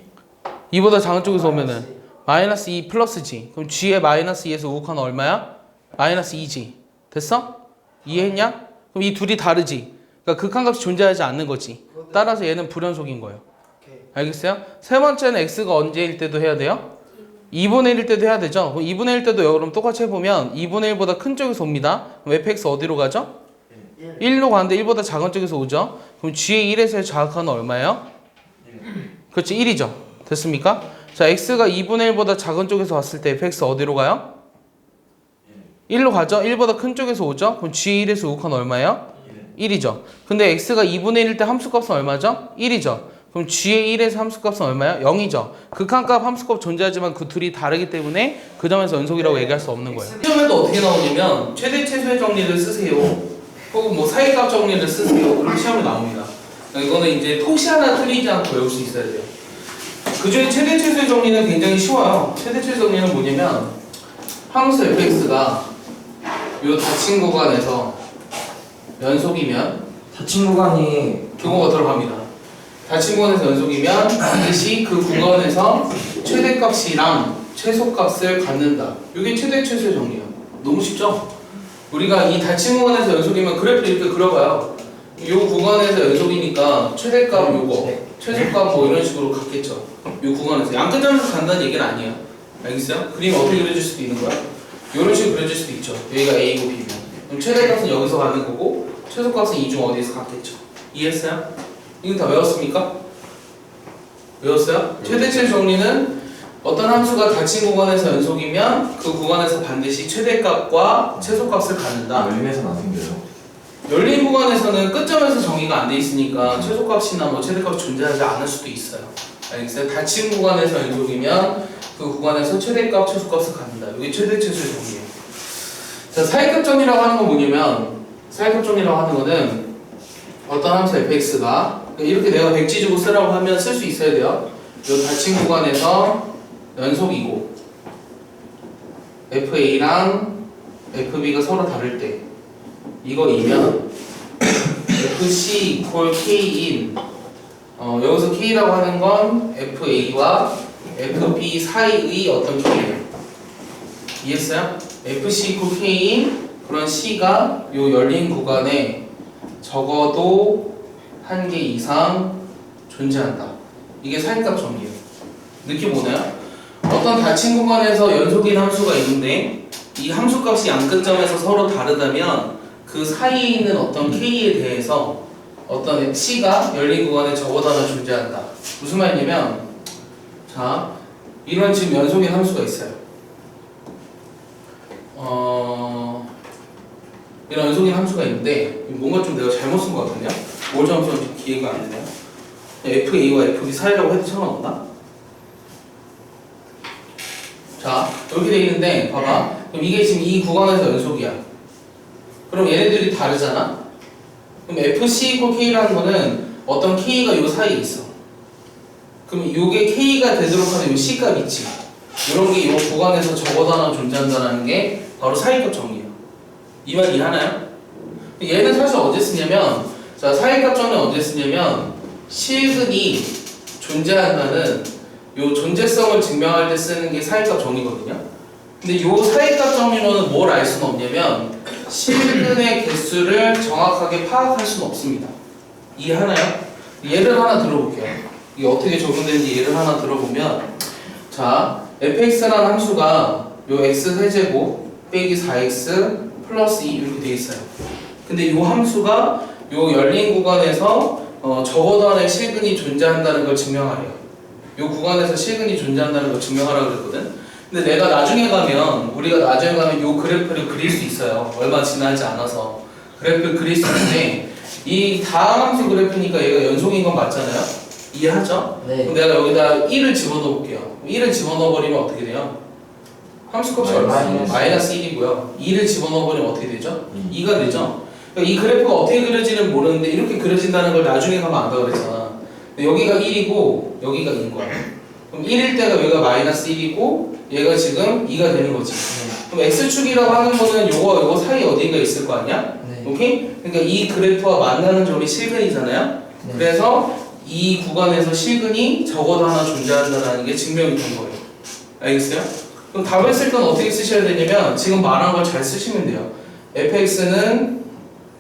2. 2보다 작은 쪽에서 오면은 마이너스 2 플러스 g. 그럼 g에 마이너스 2에서 우극하는 얼마야? 마이너스 2g. 됐어? 이해했냐? 그럼 이 둘이 다르지. 그러니까 극한값이 존재하지 않는 거지. 따라서 얘는 불연속인 거예요. 오케이. 알겠어요? 세 번째는 x가 언제일 때도 해야 돼요? 2분의 1일 때도 해야 되죠? 그럼 2분의 1 때도 여러분 똑같이 해보면 2분의 1보다 큰 쪽에서 옵니다. 그럼 fx 어디로 가죠? 1로 가는데 1보다 작은 쪽에서 오죠? 그럼 g의 1에서의 좌극하는 얼마예요? 1. 그렇지, 1이죠. 됐습니까? 자, x가 2분의 1보다 작은 쪽에서 왔을 때 fx 어디로 가요? 1로 가죠? 1보다 큰 쪽에서 오죠? 그럼 g의 1에서 우극하는 얼마예요? 1이죠. 근데 x가 2분의 1일 때 함수값은 얼마죠? 1이죠. 그럼 g의 1에서 함수값은 얼마예요? 0이죠. 극한값, 함수값 존재하지만 그 둘이 다르기 때문에 그 점에서 연속이라고 얘기할 수 없는 거예요. 시험에도 어떻게 나오냐면 최대 최소의 정리를 쓰세요. 혹은 뭐 사이값 정리를 쓰세요. 그럼 시험에 나옵니다. 이거는 이제 토시 하나 틀리지 않고 외울 수 있어야 돼요. 그 중에 최대 최소의 정리는 굉장히 쉬워요. 최대 최소 정리는 뭐냐면 함수 fx가 요 닫힌 구간에서 연속이면 닫힌 구간이 경고가 들어갑니다. 닫힌 구간에서 연속이면 반드시 그 구간에서 최대값이랑 최소값을 갖는다. 이게 최대 최소의 정리예요. 너무 쉽죠? 우리가 이 닫힌 구간에서 연속이면 그래프 이렇게 그려봐요. 이 구간에서 연속이니까 최대값 요거, 최소값 뭐 이런 식으로 갖겠죠. 이 구간에서 양끝점에서 간다는 얘기는 아니에요. 알겠어요? 그림 어떻게 그려질 수도 있는 거야? 이런 식으로 그려질 수도 있죠. 여기가 A고 B면. 그럼 최대값은 여기서 가는 거고 최소값은 이 중 어디에서 갖겠죠. 이해했어요? 이거 다 외웠습니까? 외웠어요? 최대 최소 정리는 어떤 함수가 닫힌 구간에서 연속이면 그 구간에서 반드시 최대값과 최소값을 갖는다. 열림에서는 안 생겨요. 열린 구간에서는 끝점에서 정의가 안 돼 있으니까 최소값이나 뭐 최대값이 존재하지 않을 수도 있어요. 알겠어요? 닫힌 구간에서 연속이면 그 구간에서 최대값, 최소값을 갖는다. 이게 최대 최소의 정의예요. 자, 사이값 정의라고 하는 건 뭐냐면 사이값 정의라고 하는 거는 어떤 함수 fx가 이렇게 내가 백지 주고 쓰라고 하면 쓸 수 있어야 돼요. 이 닫힌 구간에서 연속이고 FA랑 FB가 서로 다를 때 이거이면 FC equal K인 여기서 K라고 하는 건 FA와 FB 사이의 어떤 K예요. 이해했어요? FC equal K인 그런 C가 요 열린 구간에 적어도 한 개 이상 존재한다. 이게 사이값 정의예요. 느낌 오나요? 어떤 닫힌 구간에서 연속인 함수가 있는데 이 함수값이 양끝점에서 서로 다르다면 그 사이에 있는 어떤 K에 대해서 어떤 C가 열린 구간에 적어도 하나 존재한다. 무슨 말이냐면 자, 이런 지금 연속인 함수가 있어요. 이런 연속인 함수가 있는데 뭔가 좀 내가 잘못 쓴 것 같은데요? 뭘 잘못 썼는지 기회가 안 되네요. FA와 FB 사이라고 해도 상관없나? 자, 이렇게 돼 있는데 봐봐. 그럼 이게 지금 이 구간에서 연속이야. 그럼 얘네들이 다르잖아? 그럼 FC equal K라는 거는 어떤 K가 이 사이에 있어. 그럼 이게 K가 되도록 하는 이 C값 있지. 이런 게 이 구간에서 적어도 하나 존재한다는 게 바로 사이값 정의예요. 이 말 이해하나요? 얘는 사실 언제 쓰냐면 자, 사이값 정의 언제 쓰냐면 실근이 존재한다는 요 존재성을 증명할 때 쓰는 게 사이값 정의거든요. 근데 요 사이값 정의로는 뭘 알 수는 없냐면 실근의 개수를 정확하게 파악할 수는 없습니다. 이해하나요? 예를 하나 들어볼게요. 이게 어떻게 적용되는지 예를 하나 들어보면 자, fx라는 함수가 요 x 세제곱 빼기 4x 플러스 2 이렇게 돼 있어요. 근데 요 함수가 요 열린 구간에서 적어도 하나의 실근이 존재한다는 걸 증명하래요. 요 구간에서 실근이 존재한다는 걸 증명하라고 그랬거든. 근데 내가 나중에 가면 우리가 나중에 가면 요 그래프를 그릴 수 있어요. 얼마 지나지 않아서 그래프를 그릴 수 있는데 이 다음 함수 그래프니까 얘가 연속인 건 맞잖아요? 이해하죠? 네. 그럼 내가 여기다 1을 집어넣어 볼게요. 1을 집어넣어 버리면 어떻게 돼요? 함수값이 얼마예요? 마이너스 1이고요. 2를 집어넣어 버리면 어떻게 되죠? 2가 되죠? 그러니까 이 그래프가 어떻게 그려지는 모르는데 이렇게 그려진다는 걸 나중에 가면 안다 그랬잖아. 근데 여기가 1이고 여기가 2인 거야. 그럼 1일 때가 여기가 마이너스 1이고 얘가 지금 2가 되는 거지. 그럼 x축이라고 하는 거는 요거 사이 어딘가 있을 거 아니야? 네. 오케이? 그러니까 이 그래프와 만나는 점이 실근이잖아요. 네. 그래서 이 구간에서 실근이 적어도 하나 존재한다는 게 증명이 된 거예요. 알겠어요? 그럼 답을 쓸 건 어떻게 쓰셔야 되냐면 지금 말한 걸 잘 쓰시면 돼요. fx는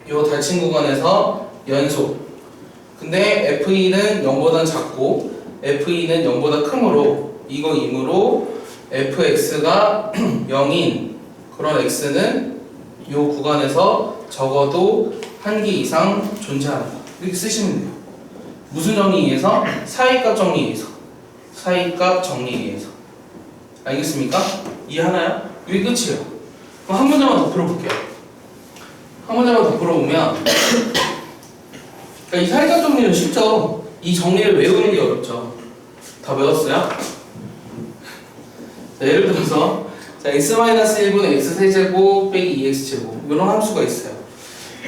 요 닫힌 구간에서 연속. 근데 f2는 0보다 작고 f2는 0보다 크므로 이거이므로 fx가 0인 그런 x는 요 구간에서 적어도 한 개 이상 존재한다. 이렇게 쓰시면 돼요. 무슨 정리에 의해서? 사이값 정리에 의해서. 사이값 정리에 의해서. 알겠습니까? 이해하나요? 이게 끝이에요. 그럼 한 문제만 더 풀어볼게요. 한 문제만 더 풀어보면 그러니까 이 사이값 정리는 쉽죠? 이 정리를 외우는 게 어렵죠. 다 외웠어요? 자, 예를 들어서 자, x-1분 x세제곱 빼기 2x제곱 이런 함수가 있어요.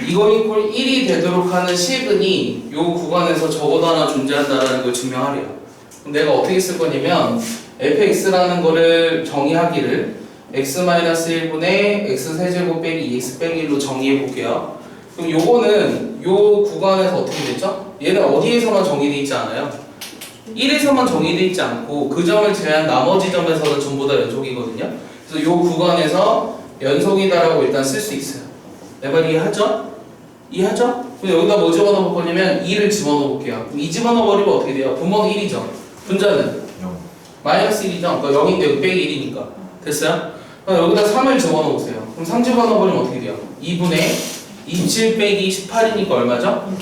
이거 이꼴 1이 되도록 하는 실근이 요 구간에서 적어도 하나 존재한다는 걸 증명하래요. 그럼 내가 어떻게 쓸 거냐면 fx라는 거를 정의하기를 x-1분의 x세제곱 빼기 2x 빼기 1로 정의해 볼게요. 그럼 요거는 요 구간에서 어떻게 됐죠? 얘는 어디에서만 정의되어 있지 않아요? 1에서만 정의되어 있지 않고 그 점을 제외한 나머지 점에서는 전부 다 연속이거든요. 그래서 요 구간에서 연속이다라고 일단 쓸 수 있어요. 내 말 이해하죠? 이해하죠? 그럼 여기다 뭐 집어넣어 볼 거냐면 2를 집어넣어 볼게요. 그럼 2 집어넣어 버리면 어떻게 돼요? 분모는 1이죠. 분자는? 0. 마이너스 1이죠. 그러니까 0인데 여기 빼기 1이니까. 됐어요? 그럼 여기다 3을 집어넣어 보세요. 그럼 3 집어넣어 버리면 어떻게 돼요? 2분의 27 빼기 18이니까 얼마죠?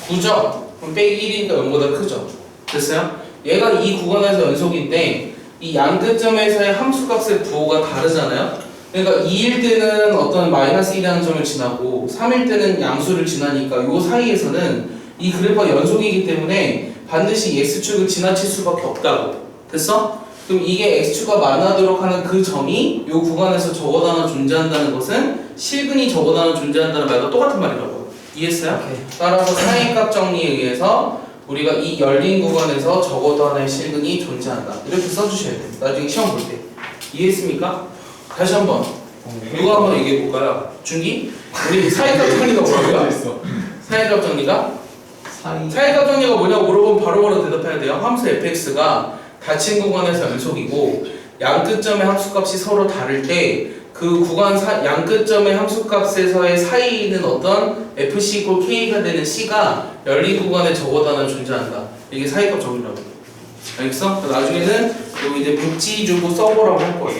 9죠? 그럼 빼기 1이니까 0보다 크죠? 됐어요? 얘가 이 구간에서 연속인데 이 양끝점에서의 함수값의 부호가 다르잖아요? 그러니까 2일 때는 어떤 마이너스 1이라는 점을 지나고 3일 때는 양수를 지나니까 요 사이에서는 이 그래프가 연속이기 때문에 반드시 x축을 지나칠 수밖에 없다고. 됐어? 그럼 이게 x축과 만나도록 하는 그 점이 요 구간에서 적어도 하나 존재한다는 것은 실근이 적어도 하나 존재한다는 말과 똑같은 말이라고. 이해했어요? 오케이. 따라서 사이값 정리에 의해서 우리가 이 열린 구간에서 적어도 하나의 실근이 존재한다. 이렇게 써주셔야 돼요. 나중에 시험 볼 때. 이해했습니까? 다시 한번. 누가 한번 얘기해 볼까요? 준기? 우리 사이값 정리가 뭐라고요? 사이값 정리가? 사이값 정리가 뭐냐고 물어보면 바로바로 대답해야 돼요. 함수 fx가 닫힌 구간에서 연속이고 양끝점의 함수값이 서로 다를 때 그 구간 양끝점의 함수값에서의 사이는 어떤 fc = k가 되는 c가 열린 구간에 적어도 하나 존재한다. 이게 사이값 정리라고. 알겠어? 나중에는 여기 이제 백지 주고 써보라고 할 거예요.